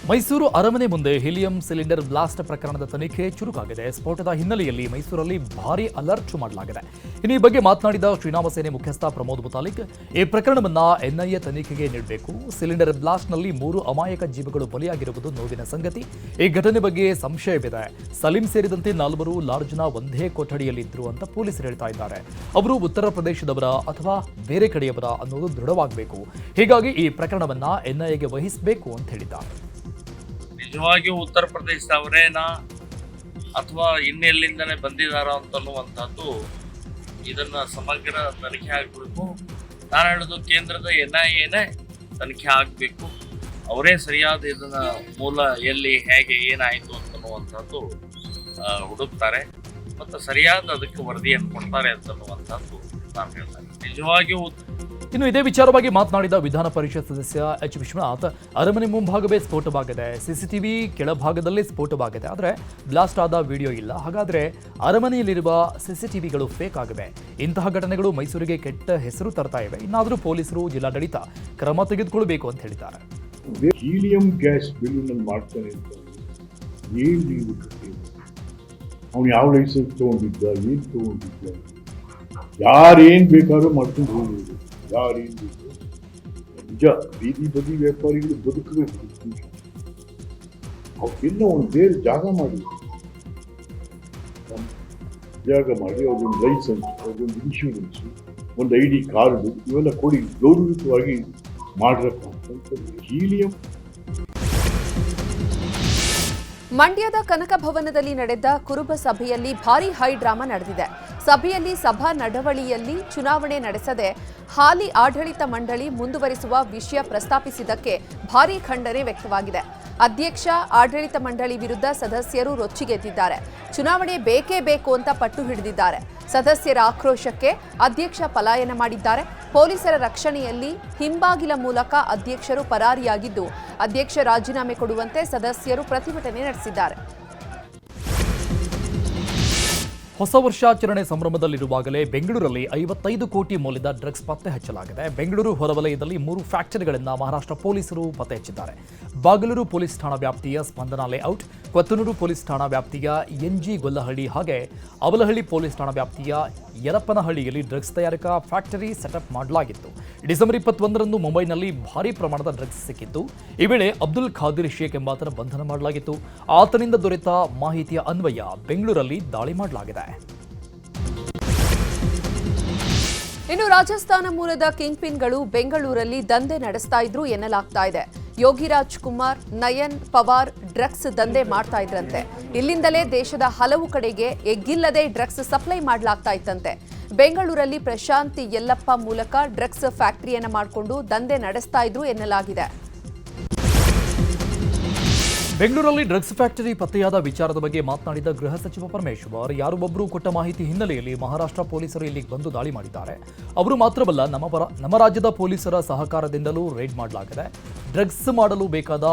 ಮೈಸೂರು ಅರಮನೆ ಮುಂದೆ ಹೀಲಿಯಂ ಸಿಲಿಂಡರ್ ಬ್ಲಾಸ್ಟ್ ಪ್ರಕರಣದ ತನಿಖೆ ಚುರುಕಾಗಿದೆ. ಸ್ಫೋಟದ ಹಿನ್ನೆಲೆಯಲ್ಲಿ ಮೈಸೂರಲ್ಲಿ ಭಾರೀ ಅಲರ್ಟ್ ಮಾಡಲಾಗಿದೆ. ಇನ್ನು ಈ ಬಗ್ಗೆ ಮಾತನಾಡಿದ ಶ್ರೀರಾಮ ಸೇನೆ ಮುಖ್ಯಸ್ಥ ಪ್ರಮೋದ್ ಮುತಾಲಿಕ್, ಈ ಪ್ರಕರಣವನ್ನ ಎನ್ಐಎ ತನಿಖೆಗೆ ನೀಡಬೇಕು. ಸಿಲಿಂಡರ್ ಬ್ಲಾಸ್ಟ್ನಲ್ಲಿ 3 ಅಮಾಯಕ ಜೀವಗಳು ಬಲಿಯಾಗಿರುವುದು ನೋವಿನ ಸಂಗತಿ. ಈ ಘಟನೆ ಬಗ್ಗೆ ಸಂಶಯವಿದೆ. ಸಲೀಂ ಸೇರಿದಂತೆ 4 ಲಾಡ್ಜ್ನ ಒಂದೇ ಕೊಠಡಿಯಲ್ಲಿದ್ದರು ಅಂತ ಪೊಲೀಸರು ಹೇಳ್ತಾ ಇದ್ದಾರೆ. ಅವರು ಉತ್ತರ ಪ್ರದೇಶದವರ ಅಥವಾ ಬೇರೆ ಕಡೆಯವರ ಅನ್ನೋದು ದೃಢವಾಗಬೇಕು. ಹೀಗಾಗಿ ಈ ಪ್ರಕರಣವನ್ನ ಎನ್ಐಎಗೆ ವಹಿಸಬೇಕು ಅಂತ ಹೇಳಿದ್ದಾರೆ. ನಿಜವಾಗಿಯೂ ಉತ್ತರ ಪ್ರದೇಶದವರೇನಾ ಅಥವಾ ಇನ್ನೆಲ್ಲಿಂದನೇ ಬಂದಿದ್ದಾರ ಅಂತನ್ನುವಂಥದ್ದು ಇದನ್ನ ಸಮಗ್ರ ತನಿಖೆ ಆಗಬೇಕು. ನಾನು ಹೇಳೋದು ಕೇಂದ್ರದ ಎನ್ಐಎನೇ ತನಿಖೆ ಆಗಬೇಕು. ಅವರೇ ಸರಿಯಾದ ಇದನ್ನ ಮೂಲ ಎಲ್ಲಿ ಹೇಗೆ ಏನಾಯಿತು ಅಂತನ್ನುವಂಥದ್ದು ಹುಡುಕ್ತಾರೆ ಮತ್ತು ಸರಿಯಾದ ಅದಕ್ಕೆ ವರದಿಯನ್ನು ಕೊಡ್ತಾರೆ ಅಂತನ್ನುವಂಥದ್ದು ನಾನು ಹೇಳ್ತೇನೆ. ನಿಜವಾಗಿಯೂ ಇನ್ನು ಇದೇ ವಿಚಾರವಾಗಿ ಮಾತನಾಡಿದ ವಿಧಾನ ಪರಿಷತ್ ಸದಸ್ಯ ಎಚ್ ವಿಶ್ವನಾಥ್, ಅರಮನೆ ಮುಂಭಾಗವೇ ಸ್ಫೋಟವಾಗಿದೆ, ಸಿಸಿಟಿವಿ ಕೆಳಭಾಗದಲ್ಲೇ ಸ್ಫೋಟವಾಗಿದೆ, ಆದರೆ ಬ್ಲಾಸ್ಟ್ ಆದ ವಿಡಿಯೋ ಇಲ್ಲ. ಹಾಗಾದರೆ ಅರಮನೆಯಲ್ಲಿರುವ ಸಿಸಿಟಿವಿಗಳು ಫೇಕ್ ಆಗಿವೆ. ಇಂತಹ ಘಟನೆಗಳು ಮೈಸೂರಿಗೆ ಕೆಟ್ಟ ಹೆಸರು ತರ್ತಾ ಇವೆ. ಇನ್ನಾದರೂ ಪೊಲೀಸರು, ಜಿಲ್ಲಾಡಳಿತ ಕ್ರಮ ತೆಗೆದುಕೊಳ್ಳಬೇಕು ಅಂತ ಹೇಳಿದ್ದಾರೆ. ಹೀಲಿಯಂ ಗ್ಯಾಸ್ ಬಿಲ್ನಲ್ಲಿ ಮಾಡ್ತಾನೆ ಅಂತ ಏನು ಅವನು ಯಾವ ಲೈಸೆನ್ಸ್ ತಗೊಂಡಿದ್ದ, ಏನು ತಗೊಂಡಿದ್ದ, ಯಾರೇನು ಬೇಕಾದ್ರೂ ಮಾಡ್ಕೊಂಡು ಹೋಗ್ಬೋದು, ಯಾರೇನು ಬೇಕು. ನಿಜ ಬೀದಿ ಬದಿ ವ್ಯಾಪಾರಿಗಳು ಬದುಕಬೇಕು, ಅವಕ್ಕೆಲ್ಲ ಒಂದು ಬೇರೆ ಜಾಗ ಮಾಡಿ ಅವ್ರಿಗೊಂದು ಲೈಸೆನ್ಸ್, ಅವ್ರಿಗೊಂದು ಇನ್ಶೂರೆನ್ಸು, ಒಂದು ID ಕಾರ್ಡು ಇವೆಲ್ಲ ಕೊಡಿ, ಗೌರವಿತವಾಗಿ ಮಾಡಿರಕ್ಕಂಥದ್ದು ಹೀಲಿಯಂ. ಮಂಡ್ಯದ ಕನಕ ಭವನದಲ್ಲಿ ನಡೆದ ಕುರುಬ ಸಭೆಯಲ್ಲಿ ಭಾರೀ ಹೈ ಡ್ರಾಮಾ ನಡೆದಿದೆ. ಸಭೆಯಲ್ಲಿ ಸಭಾ ನಡವಳಿಯಲ್ಲಿ ಚುನಾವಣೆ ನಡೆಸದೆ ಹಾಲಿ ಆಡಳಿತ ಮಂಡಳಿ ಮುಂದುವರಿಸುವ ವಿಷಯ ಪ್ರಸ್ತಾಪಿಸಿದ್ದಕ್ಕೆ ಭಾರೀ ಖಂಡನೆ ವ್ಯಕ್ತವಾಗಿದೆ. ಅಧ್ಯಕ್ಷ, ಆಡಳಿತ ಮಂಡಳಿ ವಿರುದ್ಧ ಸದಸ್ಯರು ರೊಚ್ಚಿಗೆದ್ದಿದ್ದಾರೆ. ಚುನಾವಣೆ ಬೇಕೇ ಬೇಕು ಅಂತ ಪಟ್ಟು ಹಿಡಿದಿದ್ದಾರೆ. ಸದಸ್ಯರ ಆಕ್ರೋಶಕ್ಕೆ ಅಧ್ಯಕ್ಷ ಪಲಾಯನ ಮಾಡಿದ್ದಾರೆ. ಪೊಲೀಸರ ರಕ್ಷಣೆಯಲ್ಲಿ ಹಿಂಬಾಗಿಲ ಮೂಲಕ ಅಧ್ಯಕ್ಷರು ಪರಾರಿಯಾಗಿದ್ದು, ಅಧ್ಯಕ್ಷ ರಾಜೀನಾಮೆ ಕೊಡುವಂತೆ ಸದಸ್ಯರು ಪ್ರತಿಭಟನೆ ನಡೆಸಿದ್ದಾರೆ. ಹೊಸ ವರ್ಷಾಚರಣೆ ಸಂಭ್ರಮದಲ್ಲಿರುವಾಗಲೇ ಬೆಂಗಳೂರಲ್ಲಿ 55 ಕೋಟಿ ಮೌಲ್ಯದ ಡ್ರಗ್ಸ್ ಪತ್ತೆ ಹಚ್ಚಲಾಗಿದೆ. ಬೆಂಗಳೂರು ಹೊರವಲಯದಲ್ಲಿ 3 ಫ್ಯಾಕ್ಟರಿಗಳನ್ನು ಮಹಾರಾಷ್ಟ್ರ ಪೊಲೀಸರು ಪತ್ತೆ ಹಚ್ಚಿದ್ದಾರೆ. ಬಾಗಲೂರು ಪೊಲೀಸ್ ಠಾಣಾ ವ್ಯಾಪ್ತಿಯ ಸ್ಪಂದನಾ ಲೇಔಟ್, ಕೊತ್ತನೂರು ಪೊಲೀಸ್ ಠಾಣಾ ವ್ಯಾಪ್ತಿಯ NG ಗೊಲ್ಲಹಳ್ಳಿ ಹಾಗೆ ಅವಲಹಳ್ಳಿ ಪೊಲೀಸ್ ಠಾಣಾ ವ್ಯಾಪ್ತಿಯ ಯರಪ್ಪನಹಳ್ಳಿಯಲ್ಲಿ ಡ್ರಗ್ಸ್ ತಯಾರಿಕಾ ಫ್ಯಾಕ್ಟರಿ ಸೆಟಪ್ ಮಾಡಲಾಗಿತ್ತು. ಡಿಸೆಂಬರ್ 21ರಂದು ಮುಂಬೈನಲ್ಲಿ ಭಾರೀ ಪ್ರಮಾಣದ ಡ್ರಗ್ಸ್ ಸಿಕ್ಕಿತ್ತು. ಈ ವೇಳೆ ಅಬ್ದುಲ್ ಖಾದಿರ್ ಶೇಖ್ ಎಂಬಾತನ ಬಂಧನ ಮಾಡಲಾಗಿತ್ತು. ಆತನಿಂದ ದೊರೆತ ಮಾಹಿತಿಯ ಅನ್ವಯ ಬೆಂಗಳೂರಲ್ಲಿ ದಾಳಿ ಮಾಡಲಾಗಿದೆ. ಇನ್ನು ರಾಜಸ್ಥಾನ ಮೂಲದ ಕಿಂಗ್ ಪಿನ್ಗಳು ಬೆಂಗಳೂರಲ್ಲಿ ದಂಧೆ ನಡೆಸ್ತಾ ಇದ್ರು ಎನ್ನಲಾಗ್ತಾ ಇದೆ. ಯೋಗಿರಾಜ್ ಕುಮಾರ್, ನಯನ್ ಪವಾರ್ ಡ್ರಗ್ಸ್ ದಂಧೆ ಮಾಡ್ತಾ ಇದ್ರಂತೆ. ಇಲ್ಲಿಂದಲೇ ದೇಶದ ಹಲವು ಕಡೆಗೆ ಎಗ್ಗಿಲ್ಲದೆ ಡ್ರಗ್ಸ್ ಸಪ್ಲೈ ಮಾಡಲಾಗ್ತಾ ಇತ್ತಂತೆ. ಬೆಂಗಳೂರಲ್ಲಿ ಪ್ರಶಾಂತಿ ಯಲ್ಲಪ್ಪ ಮೂಲಕ ಡ್ರಗ್ಸ್ ಫ್ಯಾಕ್ಟರಿಯನ್ನ ಮಾಡಿಕೊಂಡು ದಂಧೆ ನಡೆಸ್ತಾ ಇದ್ರು ಎನ್ನಲಾಗಿದೆ. ಬೆಂಗಳೂರಲ್ಲಿ ಡ್ರಗ್ಸ್ ಫ್ಯಾಕ್ಟರಿ ಪತ್ತೆಯಾದ ವಿಚಾರದ ಬಗ್ಗೆ ಮಾತನಾಡಿದ ಗೃಹ ಸಚಿವ ಪರಮೇಶ್ವರ್, ಯಾರೊಬ್ಬರು ಕೊಟ್ಟ ಮಾಹಿತಿ ಹಿನ್ನೆಲೆಯಲ್ಲಿ ಮಹಾರಾಷ್ಟ್ರ ಪೊಲೀಸರು ಇಲ್ಲಿಗೆ ಬಂದು ದಾಳಿ ಮಾಡಿದ್ದಾರೆ. ಅವರು ಮಾತ್ರವಲ್ಲ, ನಮ್ಮ ರಾಜ್ಯದ ಪೊಲೀಸರ ಸಹಕಾರದಿಂದಲೂ ರೇಡ್ ಮಾಡಲಾಗಿದೆ. ಡ್ರಗ್ಸ್ ಮಾಡಲು ಬೇಕಾದ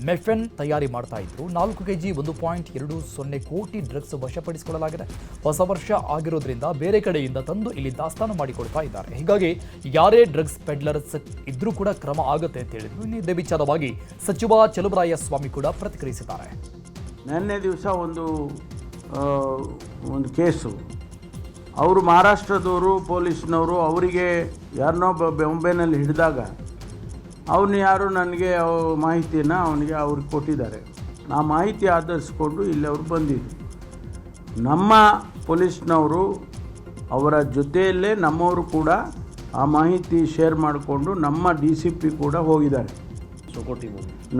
ಮೆಫೆನ್ ತಯಾರಿ ಮಾಡ್ತಾ ಇದ್ರು. 4 kg 1.20 ಕೋಟಿ ಡ್ರಗ್ಸ್ ವಶಪಡಿಸಿಕೊಳ್ಳಲಾಗಿದೆ. ಹೊಸ ವರ್ಷ ಆಗಿರೋದ್ರಿಂದ ಬೇರೆ ಕಡೆಯಿಂದ ತಂದು ಇಲ್ಲಿ ದಾಸ್ತಾನು ಮಾಡಿಕೊಡ್ತಾ ಇದ್ದಾರೆ. ಹೀಗಾಗಿ ಯಾರೇ ಡ್ರಗ್ಸ್ ಪೆಡ್ಲರ್ಸ್ ಇದ್ರೂ ಕೂಡ ಕ್ರಮ ಆಗುತ್ತೆ ಅಂತ ಹೇಳಿದ್ರು. ಇನ್ನು ಇದೇ ವಿಚಾರವಾಗಿ ಸಚಿವ ಚಲುವರಾಯ ಸ್ವಾಮಿ ಕೂಡ ಪ್ರತಿಕ್ರಿಯಿಸಿದ್ದಾರೆ. ನಿನ್ನೆ ದಿವಸ ಒಂದು ಕೇಸು, ಅವರು ಮಹಾರಾಷ್ಟ್ರದವರು ಪೊಲೀಸ್ನವರು ಅವರಿಗೆ ಯಾರನ್ನೋ ಬಾಂಬೆನಲ್ಲಿ ಹಿಡಿದಾಗ ಅವನು ಯಾರು ನನಗೆ ಮಾಹಿತಿಯನ್ನು ಅವ್ರಿಗೆ ಕೊಟ್ಟಿದ್ದಾರೆ. ಆ ಮಾಹಿತಿ ಆಧರಿಸ್ಕೊಂಡು ಇಲ್ಲಿ ಅವರು ಬಂದಿದ್ದು. ನಮ್ಮ ಪೊಲೀಸ್ನವರು ಅವರ ಜೊತೆಯಲ್ಲೇ ನಮ್ಮವರು ಕೂಡ ಆ ಮಾಹಿತಿ ಶೇರ್ ಮಾಡಿಕೊಂಡು ನಮ್ಮ DCP ಕೂಡ ಹೋಗಿದ್ದಾರೆ.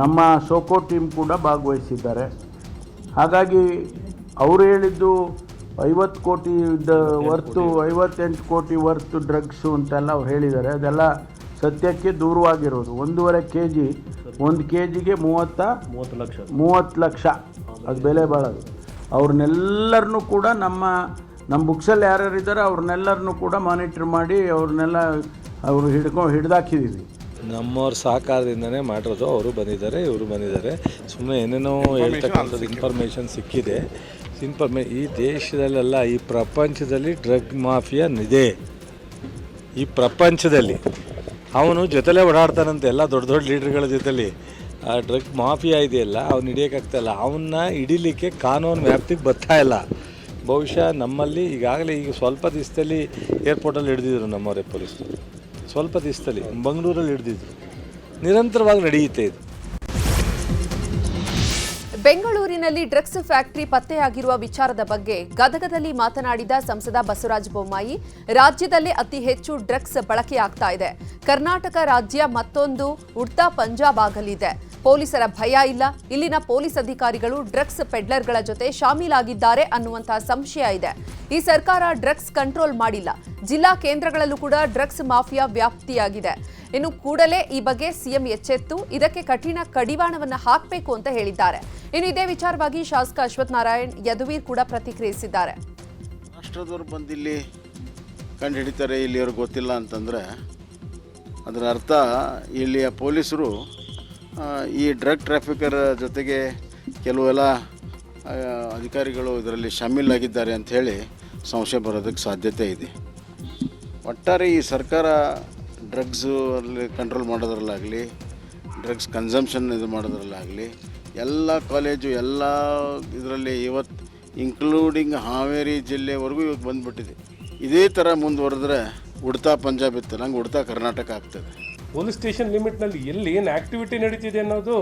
ನಮ್ಮ ಸೋಕೋ ಟೀಮ್ ಕೂಡ ಭಾಗವಹಿಸಿದ್ದಾರೆ. ಹಾಗಾಗಿ ಅವರು ಹೇಳಿದ್ದು 50 ಕೋಟಿ ವರ್ತು 58 ಕೋಟಿ ವರ್ತು ಡ್ರಗ್ಸು ಅಂತೆಲ್ಲ ಅವ್ರು ಹೇಳಿದ್ದಾರೆ. ಅದೆಲ್ಲ ಸತ್ಯಕ್ಕೆ ದೂರವಾಗಿರೋದು. 1.5 kg 1 kgಗೆ 30 ಲಕ್ಷ ಅದು ಬೆಲೆ ಬಾಳೋದು. ಅವ್ರನ್ನೆಲ್ಲರನ್ನೂ ಕೂಡ ನಮ್ಮ ಬುಕ್ಸಲ್ಲಿ ಯಾರ್ಯಾರಿದ್ದಾರೆ ಅವ್ರನ್ನೆಲ್ಲರನ್ನೂ ಕೂಡ ಮಾನಿಟ್ರ್ ಮಾಡಿ ಅವ್ರನ್ನೆಲ್ಲ ಹಿಡ್ದಾಕಿದ್ದೀವಿ. ನಮ್ಮವ್ರ ಸಹಕಾರದಿಂದನೇ ಮಾಡಿರೋದು. ಅವರು ಬಂದಿದ್ದಾರೆ, ಇವರು ಬಂದಿದ್ದಾರೆ. ಸುಮ್ಮನೆ ಏನೇನೋ ಹೇಳ್ತಕ್ಕಂಥದ್ದು ಇನ್ಫಾರ್ಮೇಷನ್ ಸಿಕ್ಕಿದೆ. ಈ ದೇಶದಲ್ಲೆಲ್ಲ, ಈ ಪ್ರಪಂಚದಲ್ಲಿ ಡ್ರಗ್ ಮಾಫಿಯಾ ಇದೆ. ಈ ಪ್ರಪಂಚದಲ್ಲಿ ಅವನು ಜೊತೆಲೇ ಓಡಾಡ್ತಾನಂತೆ ಎಲ್ಲ ದೊಡ್ಡ ದೊಡ್ಡ ಲೀಡರ್ಗಳ ಜೊತೆಲಿ. ಆ ಡ್ರಗ್ ಮಾಫಿಯಾ ಇದೆಯಲ್ಲ, ಅವ್ನು ಹಿಡಿಯೋಕ್ಕಾಗ್ತಾಯಿಲ್ಲ. ಅವನ್ನ ಹಿಡಿಲಿಕ್ಕೆ ಕಾನೂನು ವ್ಯಾಪ್ತಿಗೆ ಬರ್ತಾ ಇಲ್ಲ. ಬಹುಶಃ ನಮ್ಮಲ್ಲಿ ಈಗ ಸ್ವಲ್ಪ ದಿವಸದಲ್ಲಿ ಏರ್ಪೋರ್ಟಲ್ಲಿ ಹಿಡಿದಿದ್ರು ನಮ್ಮವರೇ ಪೊಲೀಸರು. ಸ್ವಲ್ಪ ದಿವಸದಲ್ಲಿ ಬೆಂಗಳೂರಲ್ಲಿ ಹಿಡಿದಿದ್ರು. ನಿರಂತರವಾಗಿ ನಡೆಯುತ್ತೆ ಇದು. ಬೆಂಗಳೂರಿನಲ್ಲಿ ಡ್ರಗ್ಸ್ ಫ್ಯಾಕ್ಟರಿ ಪತ್ತೆಯಾಗಿರುವ ವಿಚಾರದ ಬಗ್ಗೆ ಗದಗದಲ್ಲಿ ಮಾತನಾಡಿದ ಸಂಸದ ಬಸವರಾಜ ಬೊಮ್ಮಾಯಿ, ರಾಜ್ಯದಲ್ಲೇ ಅತಿ ಹೆಚ್ಚು ಡ್ರಗ್ಸ್ ಬಳಕೆಯಾಗ್ತಾ ಇದೆ. ಕರ್ನಾಟಕ ರಾಜ್ಯ ಮತ್ತೊಂದು ಉಡ್ತಾ ಪಂಜಾಬ್ ಆಗಲಿದೆ. ಪೊಲೀಸರ ಭಯ ಇಲ್ಲ. ಇಲ್ಲಿನ ಪೊಲೀಸ್ ಅಧಿಕಾರಿಗಳು ಡ್ರಗ್ಸ್ ಪೆಡ್ಲರ್ಗಳ ಜೊತೆ ಶಾಮೀಲಾಗಿದ್ದಾರೆ ಅನ್ನುವಂತಹ ಸಂಶಯ ಇದೆ. ಈ ಸರ್ಕಾರ ಡ್ರಗ್ಸ್ ಕಂಟ್ರೋಲ್ ಮಾಡಿಲ್ಲ. ಜಿಲ್ಲಾ ಕೇಂದ್ರಗಳಲ್ಲೂ ಕೂಡ ಡ್ರಗ್ಸ್ ಮಾಫಿಯಾ ವ್ಯಾಪ್ತಿಯಾಗಿದೆ. ಇನ್ನು ಕೂಡಲೇ ಈ ಬಗ್ಗೆ ಸಿಎಂ ಎಚ್ಚೆತ್ತು ಇದಕ್ಕೆ ಕಠಿಣ ಕಡಿವಾಣವನ್ನು ಹಾಕಬೇಕು ಅಂತ ಹೇಳಿದ್ದಾರೆ. ಇನ್ನು ಇದೇ ವಿಚಾರವಾಗಿ ಶಾಸಕ ಅಶ್ವಥ್ ನಾರಾಯಣ್ ಯದುವೀರ್ ಕೂಡ ಪ್ರತಿಕ್ರಿಯಿಸಿದ್ದಾರೆ. ರಾಷ್ಟ್ರದವರು ಬಂದಿಲ್ಲಿ ಕಂಡು ಹಿಡಿತಾರೆ, ಇಲ್ಲಿಯವ್ರಿಗೆ ಗೊತ್ತಿಲ್ಲ ಅಂತಂದರೆ ಅದರ ಅರ್ಥ ಇಲ್ಲಿಯ ಪೊಲೀಸರು ಈ ಡ್ರಗ್ ಟ್ರಾಫಿಕರ್ ಜೊತೆಗೆ ಕೆಲವೆಲ್ಲ ಅಧಿಕಾರಿಗಳು ಇದರಲ್ಲಿ ಶಾಮೀಲಾಗಿದ್ದಾರೆ ಅಂಥೇಳಿ ಸಂಶಯ ಬರೋದಕ್ಕೆ ಸಾಧ್ಯತೆ ಇದೆ. ಒಟ್ಟಾರೆ ಈ ಸರ್ಕಾರ ಡ್ರಗ್ಸು ಅಲ್ಲಿ ಕಂಟ್ರೋಲ್ ಮಾಡೋದ್ರಲ್ಲಾಗಲಿ, ಡ್ರಗ್ಸ್ ಕನ್ಸಂಪ್ಷನ್ ಇದು ಮಾಡೋದ್ರಲ್ಲಾಗಲಿ, ಎಲ್ಲ ಕಾಲೇಜು ಎಲ್ಲ ಇದರಲ್ಲಿ ಇವತ್ತು ಇನ್ಕ್ಲೂಡಿಂಗ್ ಹಾವೇರಿ ಜಿಲ್ಲೆವರೆಗೂ ಇವಾಗ ಬಂದುಬಿಟ್ಟಿದೆ. ಇದೇ ಥರ ಮುಂದುವರೆದ್ರೆ ಉಡ್ತಾ ಪಂಜಾಬ್ ಇತ್ತು, ನಂಗೆ ಉಡ್ತಾ ಕರ್ನಾಟಕ ಆಗ್ತದೆ. ಪೊಲೀಸ್ ಸ್ಟೇಷನ್ ಲಿಮಿಟ್ನಲ್ಲಿ ಎಲ್ಲಿ ಏನು ಆ್ಯಕ್ಟಿವಿಟಿ ನಡೀತಿದೆ ಅನ್ನೋದು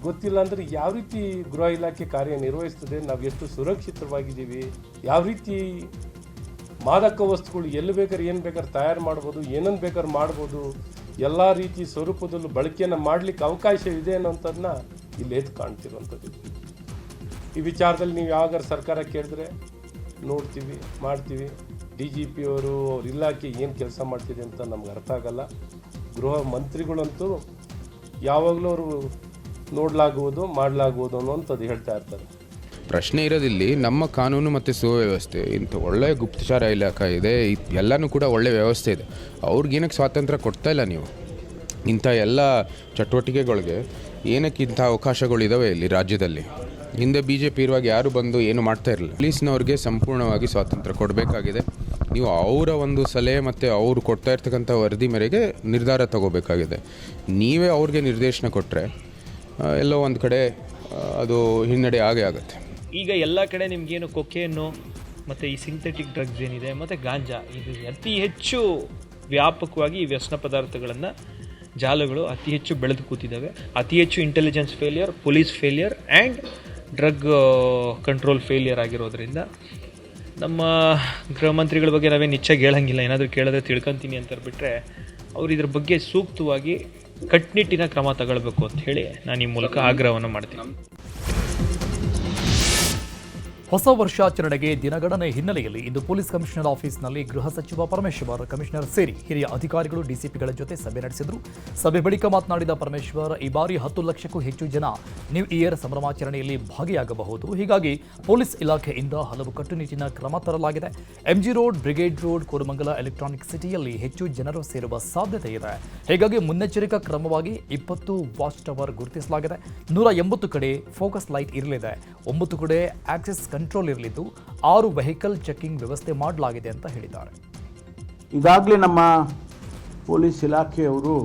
ಗೊತ್ತಿಲ್ಲ ಅಂದರೆ ಯಾವ ರೀತಿ ಗೃಹ ಇಲಾಖೆ ಕಾರ್ಯನಿರ್ವಹಿಸ್ತದೆ, ನಾವು ಎಷ್ಟು ಸುರಕ್ಷಿತವಾಗಿದ್ದೀವಿ, ಯಾವ ರೀತಿ ಮಾದಕ ವಸ್ತುಗಳು ಎಲ್ಲಿ ಬೇಕಾದ್ರೆ ಏನು ಬೇಕಾದ್ರೆ ತಯಾರು ಮಾಡ್ಬೋದು, ಏನನ್ನು ಬೇಕಾದ್ರೆ ಮಾಡ್ಬೋದು, ಎಲ್ಲ ರೀತಿ ಸ್ವರೂಪದಲ್ಲೂ ಬಳಕೆಯನ್ನು ಮಾಡಲಿಕ್ಕೆ ಅವಕಾಶ ಇದೆ ಅನ್ನೋಂಥದ್ದನ್ನ ಇಲ್ಲಿ ಎದ್ದು ಕಾಣ್ತಿರುವಂಥದ್ದು. ಈ ವಿಚಾರದಲ್ಲಿ ನೀವು ಯಾವಾಗಾರು ಸರ್ಕಾರ ಕೇಳಿದ್ರೆ ನೋಡ್ತೀವಿ, ಮಾಡ್ತೀವಿ. DGP ಅವರು ಅವ್ರ ಇಲಾಖೆ ಏನು ಕೆಲಸ ಮಾಡ್ತಿದೆ ಅಂತ ನಮ್ಗೆ ಅರ್ಥ ಆಗಲ್ಲ. ಗೃಹ ಮಂತ್ರಿಗಳಂತೂ ಯಾವಾಗಲೂ ಅವರು ನೋಡಲಾಗುವುದು, ಮಾಡಲಾಗುವುದು ಅನ್ನೋಂಥದ್ದು ಹೇಳ್ತಾ ಇರ್ತಾರೆ. ಪ್ರಶ್ನೆ ಇರೋದಿಲ್ಲಿ ನಮ್ಮ ಕಾನೂನು ಮತ್ತು ಸುವ್ಯವಸ್ಥೆ. ಇಂಥ ಒಳ್ಳೆಯ ಗುಪ್ತಚರ ಇಲಾಖೆ ಇದೆ, ಎಲ್ಲನೂ ಕೂಡ ಒಳ್ಳೆಯ ವ್ಯವಸ್ಥೆ ಇದೆ. ಅವ್ರಿಗೇನಕ್ಕೆ ಸ್ವಾತಂತ್ರ್ಯ ಕೊಡ್ತಾ ಇಲ್ಲ ನೀವು? ಇಂಥ ಎಲ್ಲ ಚಟುವಟಿಕೆಗಳಿಗೆ ಏನಕ್ಕೆ ಇಂಥ ಅವಕಾಶಗಳಿದ್ದಾವೆ ಇಲ್ಲಿ ರಾಜ್ಯದಲ್ಲಿ? ಹಿಂದೆ BJP ಇರುವಾಗ ಯಾರು ಬಂದು ಏನು ಮಾಡ್ತಾ ಇರಲಿಲ್ಲ. ಪೊಲೀಸ್ನವ್ರಿಗೆ ಸಂಪೂರ್ಣವಾಗಿ ಸ್ವಾತಂತ್ರ್ಯ ಕೊಡಬೇಕಾಗಿದೆ. ನೀವು ಅವರ ಒಂದು ಸಲಹೆ ಮತ್ತು ಅವರು ಕೊಡ್ತಾ ಇರ್ತಕ್ಕಂಥ ವರದಿ ಮೇರೆಗೆ ನಿರ್ಧಾರ ತಗೋಬೇಕಾಗಿದೆ. ನೀವೇ ಅವ್ರಿಗೆ ನಿರ್ದೇಶನ ಕೊಟ್ಟರೆ ಎಲ್ಲೋ ಒಂದು ಕಡೆ ಅದು ಹಿನ್ನಡೆ ಆಗೇ ಆಗುತ್ತೆ. ಈಗ ಎಲ್ಲ ಕಡೆ ನಿಮಗೇನು ಕೊಕೇನು ಮತ್ತು ಈ ಸಿಂಥೆಟಿಕ್ ಡ್ರಗ್ಸ್ ಏನಿದೆ ಮತ್ತು ಗಾಂಜಾ, ಇದು ಅತಿ ಹೆಚ್ಚು ವ್ಯಾಪಕವಾಗಿ ಈ ವ್ಯಸನ ಪದಾರ್ಥಗಳನ್ನು ಜಾಲಗಳು ಅತಿ ಹೆಚ್ಚು ಬೆಳೆದು ಕೂತಿದ್ದಾವೆ. ಅತಿ ಹೆಚ್ಚು intelligence failure, police failure and drug control failure ಆಗಿರೋದ್ರಿಂದ ನಮ್ಮ ಗೃಹ ಮಂತ್ರಿಗಳ ಬಗ್ಗೆ ನಾವೇನು ಹೆಚ್ಚಾಗಿ ಹೇಳಂಗಿಲ್ಲ. ಏನಾದರೂ ಕೇಳಿದ್ರೆ ತಿಳ್ಕೊತೀನಿ ಅಂತ ಬಿಟ್ಟರೆ ಅವ್ರು ಇದ್ರ ಬಗ್ಗೆ ಸೂಕ್ತವಾಗಿ ಕಟ್ಟುನಿಟ್ಟಿನ ಕ್ರಮ ತಗೊಳ್ಬೇಕು ಅಂತ ಹೇಳಿ ನಾನು ಈ ಮೂಲಕ ಆಗ್ರಹವನ್ನು ಮಾಡ್ತೀನಿ. ಹೊಸ ವರ್ಷಾಚರಣೆಗೆ ದಿನಗಣನೆ ಹಿನ್ನೆಲೆಯಲ್ಲಿ ಇಂದು ಪೊಲೀಸ್ ಕಮಿಷನರ್ ಆಫೀಸ್ನಲ್ಲಿ ಗೃಹ ಸಚಿವ ಪರಮೇಶ್ವರ್, ಕಮಿಷನರ್ ಸೇರಿ ಹಿರಿಯ ಅಧಿಕಾರಿಗಳು ಡಿಸಿಪಿಗಳ ಜೊತೆ ಸಭೆ ನಡೆಸಿದರು. ಸಭೆ ಬಳಿಕ ಮಾತನಾಡಿದ ಪರಮೇಶ್ವರ್, ಈ ಬಾರಿ 10 ಲಕ್ಷಕ್ಕೂ ಹೆಚ್ಚು ಜನ ನ್ಯೂ ಇಯರ್ ಸಂಭ್ರಮಾಚರಣೆಯಲ್ಲಿ ಭಾಗಿಯಾಗಬಹುದು. ಹೀಗಾಗಿ ಪೊಲೀಸ್ ಇಲಾಖೆಯಿಂದ ಹಲವು ಕಟ್ಟುನಿಟ್ಟಿನ ಕ್ರಮ ತರಲಾಗಿದೆ. MG road, brigade road, Koramangala electronic ಸಿಟಿಯಲ್ಲಿ ಹೆಚ್ಚು ಜನರು ಸೇರುವ ಸಾಧ್ಯತೆ ಇದೆ. ಹೀಗಾಗಿ ಮುನ್ನೆಚ್ಚರಿಕಾ ಕ್ರಮವಾಗಿ 20 ವಾಚ್ ಟವರ್ ಗುರುತಿಸಲಾಗಿದೆ. 180 ಕಡೆ ಫೋಕಸ್ ಲೈಟ್ ಇರಲಿದೆ. 9 ಕಡೆ ಆಕ್ಸೆಸ್ ಕಂಟ್ರೋಲ್ ಇರಲಿದ್ದು 6 ವೆಹಿಕಲ್ ಚೆಕಿಂಗ್ ವ್ಯವಸ್ಥೆ ಮಾಡಲಾಗಿದೆ ಅಂತ ಹೇಳಿದ್ದಾರೆ. ಈಗಾಗಲೇ ನಮ್ಮ ಪೊಲೀಸ್ ಇಲಾಖೆಯವರು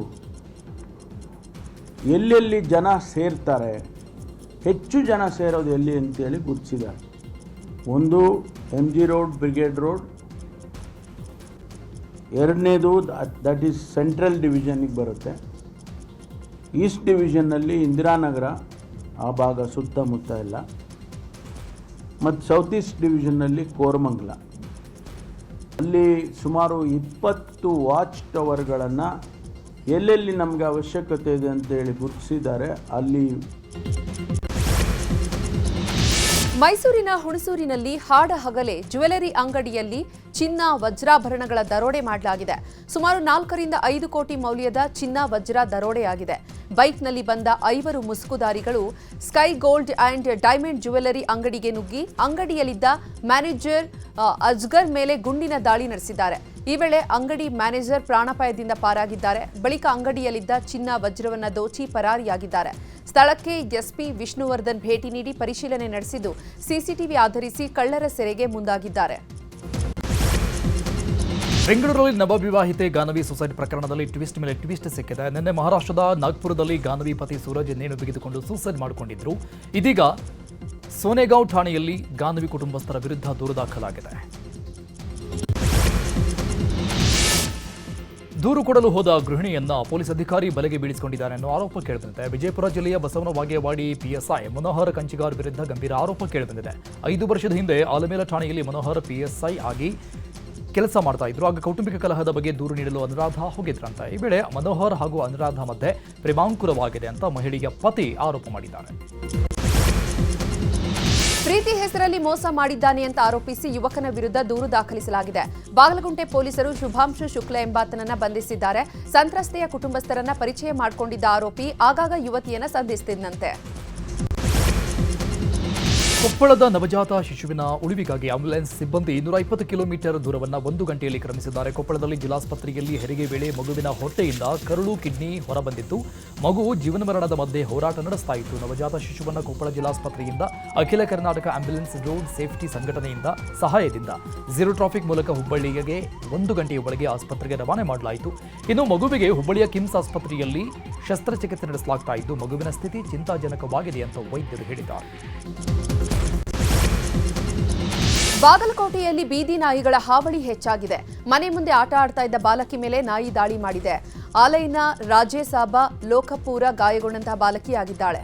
ಎಲ್ಲೆಲ್ಲಿ ಜನ ಸೇರ್ತಾರೆ, ಹೆಚ್ಚು ಜನ ಸೇರೋದು ಎಲ್ಲಿ ಅಂತೇಳಿ ಗುರುತಿಸಿದ್ದಾರೆ. ಒಂದು MG ರೋಡ್, ಬ್ರಿಗೇಡ್ ರೋಡ್. ಎರಡನೇದು ದಟ್ ಈಸ್ ಸೆಂಟ್ರಲ್ ಡಿವಿಷನ್ಗೆ ಬರುತ್ತೆ. ಈಸ್ಟ್ ಡಿವಿಷನ್ನಲ್ಲಿ ಇಂದಿರಾನಗರ ಆ ಭಾಗ ಸುತ್ತಮುತ್ತ ಎಲ್ಲ, ಮತ್ತು ಸೌತ್ ಈಸ್ಟ್ ಡಿವಿಷನ್ನಲ್ಲಿ ಕೋರಮಂಗಲ. ಅಲ್ಲಿ ಸುಮಾರು 20 ವಾಚ್ ಟವರ್ಗಳನ್ನು ಎಲ್ಲೆಲ್ಲಿ ನಮಗೆ ಅವಶ್ಯಕತೆ ಇದೆ ಅಂತೇಳಿ ಗುರುತಿಸಿದ್ದಾರೆ. ಅಲ್ಲಿ ಮೈಸೂರಿನ ಹುಣಸೂರಿನಲ್ಲಿ ಹಾಡ ಹಗಲೇ ಜ್ಯುವೆಲರಿ ಅಂಗಡಿಯಲ್ಲಿ ಚಿನ್ನ ವಜ್ರಾಭರಣಗಳ ದರೋಡೆ ಮಾಡಲಾಗಿದೆ. ಸುಮಾರು 4 ರಿಂದ 5 ಕೋಟಿ ಮೌಲ್ಯದ ಚಿನ್ನ ವಜ್ರ ದರೋಡೆಯಾಗಿದೆ. ಬೈಕ್ನಲ್ಲಿ ಬಂದ 5 ಮುಸುಕುದಾರಿಗಳು Sky Gold and Diamond jewellery ಅಂಗಡಿಗೆ ನುಗ್ಗಿ ಅಂಗಡಿಯಲ್ಲಿದ್ದ ಮ್ಯಾನೇಜರ್ ಅಜ್ಗರ್ ಮೇಲೆ ಗುಂಡಿನ ದಾಳಿ ನಡೆಸಿದ್ದಾರೆ. ಈ ವೇಳೆ ಅಂಗಡಿ ಮ್ಯಾನೇಜರ್ ಪ್ರಾಣಾಪಾಯದಿಂದ ಪಾರಾಗಿದ್ದಾರೆ. ಬಳಿಕ ಅಂಗಡಿಯಲ್ಲಿದ್ದ ಚಿನ್ನ ವಜ್ರವನ್ನು ದೋಚಿ ಪರಾರಿಯಾಗಿದ್ದಾರೆ. ಸ್ಥಳಕ್ಕೆ ಎಸ್ಪಿ ವಿಷ್ಣುವರ್ಧನ್ ಭೇಟಿ ನೀಡಿ ಪರಿಶೀಲನೆ ನಡೆಸಿದ್ದು ಸಿಸಿಟಿವಿ ಆಧರಿಸಿ ಕಳ್ಳರ ಸೆರೆಗೆ ಮುಂದಾಗಿದ್ದಾರೆ. ಬೆಂಗಳೂರಲ್ಲಿ ನವವಿವಾಹಿತೆ ಗಾನವಿ ಸುಸೈಡ್ ಪ್ರಕರಣದಲ್ಲಿ ಟ್ವಿಸ್ಟ್ ಮೇಲೆ ಟ್ವಿಸ್ಟ್ ಸಿಕ್ಕಿದೆ. ನಿನ್ನೆ ಮಹಾರಾಷ್ಟ್ರದ ನಾಗ್ಪುರದಲ್ಲಿ ಗಾನವಿ ಪತಿ ಸೂರಜ್ ನೇಣು ಬಿಗಿದುಕೊಂಡು ಸೂಸೈಡ್ ಮಾಡಿಕೊಂಡಿದ್ರು. ಇದೀಗ ಸೋನೆಗಾಂವ್ ಠಾಣೆಯಲ್ಲಿ ಗಾನವಿ ಕುಟುಂಬಸ್ಥರ ವಿರುದ್ಧ ದೂರು ದಾಖಲಾಗಿದೆ. ದೂರು ಕೊಡಲು ಹೋದ ಗೃಹಿಣಿಯನ್ನ ಪೊಲೀಸ್ ಅಧಿಕಾರಿ ಬಲೆಗೆ ಬೀಳಿಸಿಕೊಂಡಿದ್ದಾರೆ ಅನ್ನೋ ಆರೋಪ ಕೇಳಿಬಂದಿದೆ. ವಿಜಯಪುರ ಜಿಲ್ಲೆಯ ಬಸವನ ಬಾಗೇವಾಡಿ PSI ಮನೋಹರ್ ಕಂಚಿಗಾರ್ ವಿರುದ್ಧ ಗಂಭೀರ ಆರೋಪ ಕೇಳಿಬಂದಿದೆ. 5 ವರ್ಷದ ಹಿಂದೆ ಆಲಮೇಲ ಠಾಣೆಯಲ್ಲಿ ಮನೋಹರ್ PSI ಆಗಿ ಕೆಲಸ ಮಾಡ್ತಾ ಇದ್ರು. ಆಗ ಕೌಟುಂಬಿಕ ಕಲಹದ ಬಗ್ಗೆ ದೂರು ನೀಡಲು ಅನುರಾಧ ಹೋಗಿದ್ರಂತೆ. ಈ ವೇಳೆ ಮನೋಹರ್ ಹಾಗೂ ಅನುರಾಧ ಮಧ್ಯೆ ಪ್ರೇಮಾಂಕುರವಾಗಿದೆ ಅಂತ ಮಹಿಳೆಯ ಪತಿ ಆರೋಪ ಮಾಡಿದ್ದಾರೆ. ಪ್ರೀತಿ ಹೆಸರಲ್ಲಿ ಮೋಸ ಮಾಡಿದ್ದಾನೆ ಅಂತ ಆರೋಪಿಸಿ ಯುವಕನ ವಿರುದ್ಧ ದೂರು ದಾಖಲಿಸಲಾಗಿದೆ. ಬಾಗಲಗುಂಟೆ ಪೊಲೀಸರು ಶುಭಾಂಶು ಶುಕ್ಲ ಎಂಬಾತನನ್ನ ಬಂಧಿಸಿದ್ದಾರೆ. ಸಂತ್ರಸ್ತೆಯ ಕುಟುಂಬಸ್ಥರನ್ನ ಪರಿಚಯ ಮಾಡಿಕೊಂಡಿದ್ದ ಆರೋಪಿ ಆಗಾಗ ಯುವತಿಯನ್ನ ಸಂಧಿಸುತ್ತಿದ್ದಂತೆ. ಕೊಪ್ಪಳದ ನವಜಾತ ಶಿಶುವಿನ ಉಳಿವಿಗಾಗಿ ಆಂಬ್ಯುಲೆನ್ಸ್ ಸಿಬ್ಬಂದಿ 220 ಕಿಲೋಮೀಟರ್ ದೂರವನ್ನು 1 ಗಂಟೆಯಲ್ಲಿ ಕ್ರಮಿಸಿದ್ದಾರೆ. ಕೊಪ್ಪಳದಲ್ಲಿ ಜಿಲ್ಲಾಸ್ಪತ್ರೆಯಲ್ಲಿ ಹೆರಿಗೆ ವೇಳೆ ಮಗುವಿನ ಹೊಟ್ಟೆಯಿಂದ ಕರುಳು ಕಿಡ್ನಿ ಹೊರಬಂದಿತ್ತು. ಮಗು ಜೀವನ ಮರಣದ ಮಧ್ಯೆ ಹೋರಾಟ ನಡೆಸ್ತಾ ಇತ್ತು. ನವಜಾತ ಶಿಶುವನ್ನು ಕೊಪ್ಪಳ ಜಿಲ್ಲಾಸ್ಪತ್ರೆಯಿಂದ ಅಖಿಲ ಕರ್ನಾಟಕ ಆಂಬ್ಯುಲೆನ್ಸ್ ರೋಡ್ ಸೇಫ್ಟಿ ಸಂಘಟನೆಯಿಂದ ಸಹಾಯದಿಂದ ಝೀರೋ ಟ್ರಾಫಿಕ್ ಮೂಲಕ ಹುಬ್ಬಳ್ಳಿಗೆ 1 ಗಂಟೆಯ ಒಳಗೆ ಆಸ್ಪತ್ರೆಗೆ ರವಾನೆ ಮಾಡಲಾಯಿತು. ಇನ್ನು ಮಗುವಿಗೆ ಹುಬ್ಬಳ್ಳಿಯ ಕಿಮ್ಸ್ ಆಸ್ಪತ್ರೆಯಲ್ಲಿ ಶಸ್ತ್ರಚಿಕಿತ್ಸೆ ನಡೆಸಲಾಗ್ತಾ ಇದ್ದು ಮಗುವಿನ ಸ್ಥಿತಿ ಚಿಂತಾಜನಕವಾಗಿದೆ ಅಂತ ವೈದ್ಯರು ಹೇಳಿದ್ದಾರೆ. ಬಾಗಲಕೋಟೆಯಲ್ಲಿ ಬೀದಿ ನಾಯಿಗಳ ಹಾವಳಿ ಹೆಚ್ಚಾಗಿದೆ. ಮನೆ ಮುಂದೆ ಆಟ ಆಡ್ತಾ ಇದ್ದ ಬಾಲಕಿ ಮೇಲೆ ನಾಯಿ ದಾಳಿ ಮಾಡಿದೆ. ಆಲೈನ ರಾಜೇಸಾಬ ಲೋಕಪೂರ ಗಾಯಗೊಂಡಂತಹ ಬಾಲಕಿಯಾಗಿದ್ದಾಳೆ.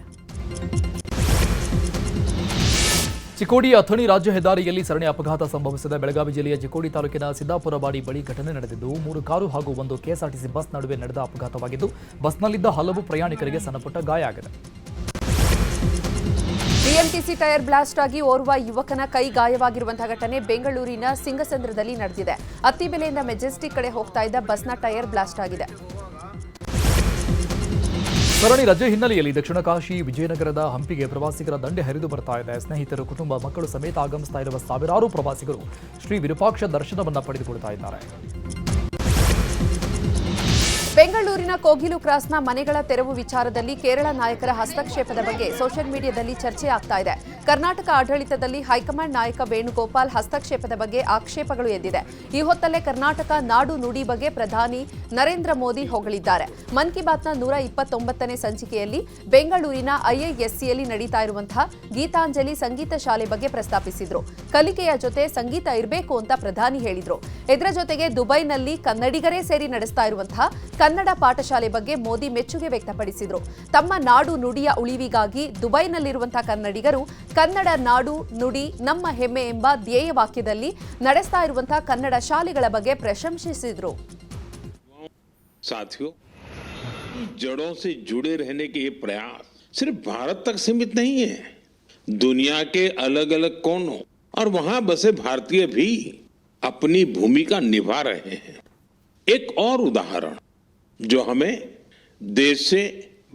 ಚಿಕ್ಕೋಡಿ ಅಥಣಿ ರಾಜ್ಯ ಹೆದ್ದಾರಿಯಲ್ಲಿ ಸರಣಿ ಅಪಘಾತ ಸಂಭವಿಸಿದೆ. ಬೆಳಗಾವಿ ಜಿಲ್ಲೆಯ ಚಿಕ್ಕೋಡಿ ತಾಲೂಕಿನ ಸಿದ್ದಾಪುರವಾಡಿ ಬಳಿ ಘಟನೆ ನಡೆದಿದ್ದು 3 ಕಾರು ಹಾಗೂ 1 ಕೆಎಸ್ಆರ್ಟಿಸಿ ಬಸ್ ನಡುವೆ ನಡೆದ ಅಪಘಾತವಾಗಿದ್ದು ಬಸ್ನಲ್ಲಿದ್ದ ಹಲವು ಪ್ರಯಾಣಿಕರಿಗೆ ಸಣ್ಣಪುಟ್ಟ ಗಾಯ ಆಗಿದೆ. ಬಿಎಂಟಿಸಿ ಟೈರ್ ಬ್ಲಾಸ್ಟ್ ಆಗಿ ಓರ್ವ ಯುವಕನ ಕೈ ಗಾಯವಾಗಿರುವಂತಹ ಘಟನೆ ಬೆಂಗಳೂರಿನ ಸಿಂಗಸಂದ್ರದಲ್ಲಿ ನಡೆದಿದೆ. ಅತ್ತಿಬೆಲೆಯಿಂದ ಮೆಜೆಸ್ಟಿಕ್ ಕಡೆ ಹೋಗ್ತಾ ಇದ್ದ ಬಸ್ನ ಟೈರ್ ಬ್ಲಾಸ್ಟ್ ಆಗಿದೆ. ಸರಣಿ ರಜೆ ಹಿನ್ನೆಲೆಯಲ್ಲಿ ದಕ್ಷಿಣ ಕಾಶಿ ವಿಜಯನಗರದ ಹಂಪಿಗೆ ಪ್ರವಾಸಿಗರ ದಂಡೆ ಹರಿದು ಬರ್ತಾ ಇದೆ. ಸ್ನೇಹಿತರು, ಕುಟುಂಬ, ಮಕ್ಕಳು ಸಮೇತ ಆಗಮಿಸ್ತಾ ಇರುವ ಸಾವಿರಾರು ಪ್ರವಾಸಿಗರು ಶ್ರೀ ವಿರೂಪಾಕ್ಷ ದರ್ಶನವನ್ನು ಪಡೆದುಕೊಳ್ತಾ ಇದ್ದಾರೆ. ಬೆಂಗಳೂರಿನ ಕೋಗಿಲು ಕ್ರಾಸ್ನ ಮನೆಗಳ ತೆರವು ವಿಚಾರದಲ್ಲಿ ಕೇರಳ ನಾಯಕರ ಹಸ್ತಕ್ಷೇಪದ ಬಗ್ಗೆ ಸೋಷಿಯಲ್ ಮೀಡಿಯಾದಲ್ಲಿ ಚರ್ಚೆ ಆಗ್ತಾ ಇದೆ. ಕರ್ನಾಟಕ ಆಡಳಿತದಲ್ಲಿ ಹೈಕಮಾಂಡ್ ನಾಯಕ ವೇಣುಗೋಪಾಲ್ ಹಸ್ತಕ್ಷೇಪದ ಬಗ್ಗೆ ಆಕ್ಷೇಪಗಳು ಎದ್ದಿದೆ. ಈ ಹೊತ್ತಲ್ಲೇ ಕರ್ನಾಟಕ ನಾಡು ನುಡಿ ಬಗ್ಗೆ ಪ್ರಧಾನಿ ನರೇಂದ್ರ ಮೋದಿ ಹೊಗಳಿದ್ದಾರೆ. ಮನ್ ಕಿ ಬಾತ್ನ 129ನೇ ಸಂಚಿಕೆಯಲ್ಲಿ ಬೆಂಗಳೂರಿನ ಐಐಎಸ್ಸಿಯಲ್ಲಿ ನಡೀತಾ ಇರುವಂತಹ ಗೀತಾಂಜಲಿ ಸಂಗೀತ ಶಾಲೆ ಬಗ್ಗೆ ಪ್ರಸ್ತಾಪಿಸಿದ್ರು. ಕಲಿಕೆಯ ಜೊತೆ ಸಂಗೀತ ಇರಬೇಕು ಅಂತ ಪ್ರಧಾನಿ ಹೇಳಿದ್ರು. ಇದರ ಜೊತೆಗೆ ದುಬೈನಲ್ಲಿ ಕನ್ನಡಿಗರೇ ಸೇರಿ ನಡೆಸ್ತಾ ಇರುವಂತಹ ಕನ್ನಡ ಪಾಠಶಾಲೆ ಬಗ್ಗೆ ಮೋದಿ ಮೆಚ್ಚುಗೆ ವ್ಯಕ್ತಪಡಿಸಿದ್ರು. ತಮ್ಮ ನಾಡು ನುಡಿಯ ಉಳಿವಿಗಾಗಿ ದುಬೈನಲ್ಲಿರುವಂತಹ ಕನ್ನಡಿಗರು ಕನ್ನಡ ನಾಡು ನುಡಿ ನಮ್ಮ ಹೆಮ್ಮೆ ಎಂಬ ಧ್ಯೇಯ ವಾಕ್ಯದಲ್ಲಿ ನಡೆಸ್ತಾ ಇರುವಂತಹ ಕನ್ನಡ ಶಾಲೆಗಳ ಬಗ್ಗೆ ಪ್ರಶಂಸಿಸಿದ್ರು. साथियों, जड़ों से जुड़े रहने के ये प्रयास सिर्फ भारत तक सीमित नहीं है. दुनिया के अलग अलग कोनों और वहां बसे भारतीय भी अपनी भूमिका निभा रहे हैं. एक और उदाहरण जो हमें देश से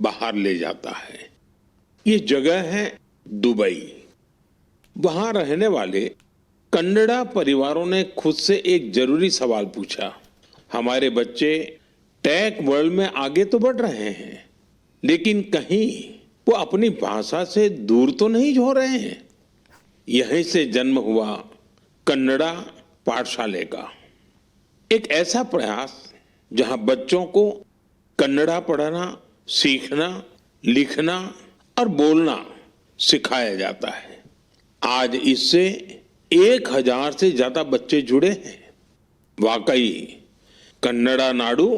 बाहर ले जाता है, ये जगह है दुबई. वहां रहने वाले कन्नड़ा परिवारों ने खुद से एक जरूरी सवाल पूछा. हमारे बच्चे टेक वर्ल्ड में आगे तो बढ़ रहे हैं, लेकिन कहीं वो अपनी भाषा से दूर तो नहीं हो रहे हैं. यहीं से जन्म हुआ कन्नड़ा पाठशाले का एक ऐसा प्रयास जहां बच्चों को कन्नड़ा पढ़ना, सीखना, लिखना और बोलना सिखाया जाता है. आज इससे 1000 से ज्यादा बच्चे जुड़े हैं. वाकई कन्नड़ा नाडु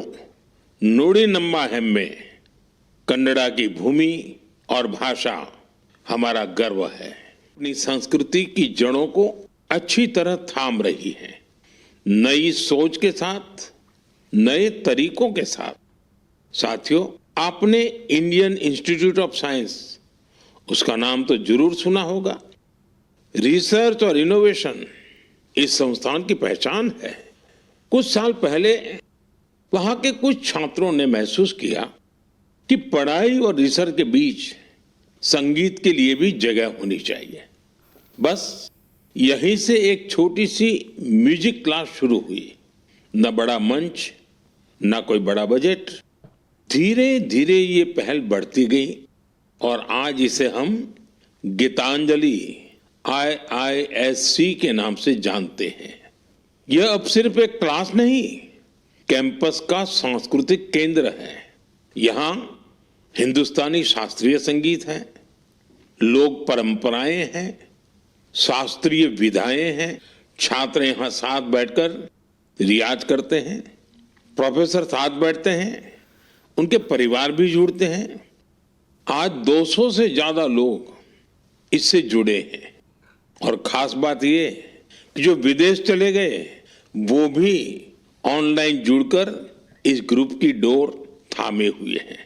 नुडी नम्मा हेम्मे, कन्नड़ा की भूमि और भाषा हमारा गर्व है. अपनी संस्कृति की जड़ों को अच्छी तरह थाम रही है. नई सोच के साथ, नए तरीकों के साथ. साथियों, आपने इंडियन इंस्टीट्यूट ऑफ साइंस, उसका नाम तो जरूर सुना होगा. रिसर्च और इनोवेशन इस संस्थान की पहचान है. कुछ साल पहले वहां के कुछ छात्रों ने महसूस किया कि पढ़ाई और रिसर्च के बीच संगीत के लिए भी जगह होनी चाहिए. बस यहीं से एक छोटी सी म्यूजिक क्लास शुरू हुई. न बड़ा मंच, न कोई बड़ा बजट. धीरे धीरे ये पहल बढ़ती गई और आज इसे हम गीतांजलि IISC के नाम से जानते हैं. यह अब सिर्फ एक क्लास नहीं, कैंपस का सांस्कृतिक केंद्र है. यहाँ हिंदुस्तानी शास्त्रीय संगीत है, लोक परंपराएं हैं, शास्त्रीय विधाएं हैं. छात्र यहाँ साथ बैठकर रियाज करते हैं, प्रोफेसर साथ बैठते हैं, उनके परिवार भी जुड़ते हैं. आज 200 से ज्यादा लोग इससे जुड़े हैं. और खास बात ये कि जो विदेश चले गए वो भी ऑनलाइन जुड़कर इस ग्रुप की डोर थामे हुए हैं.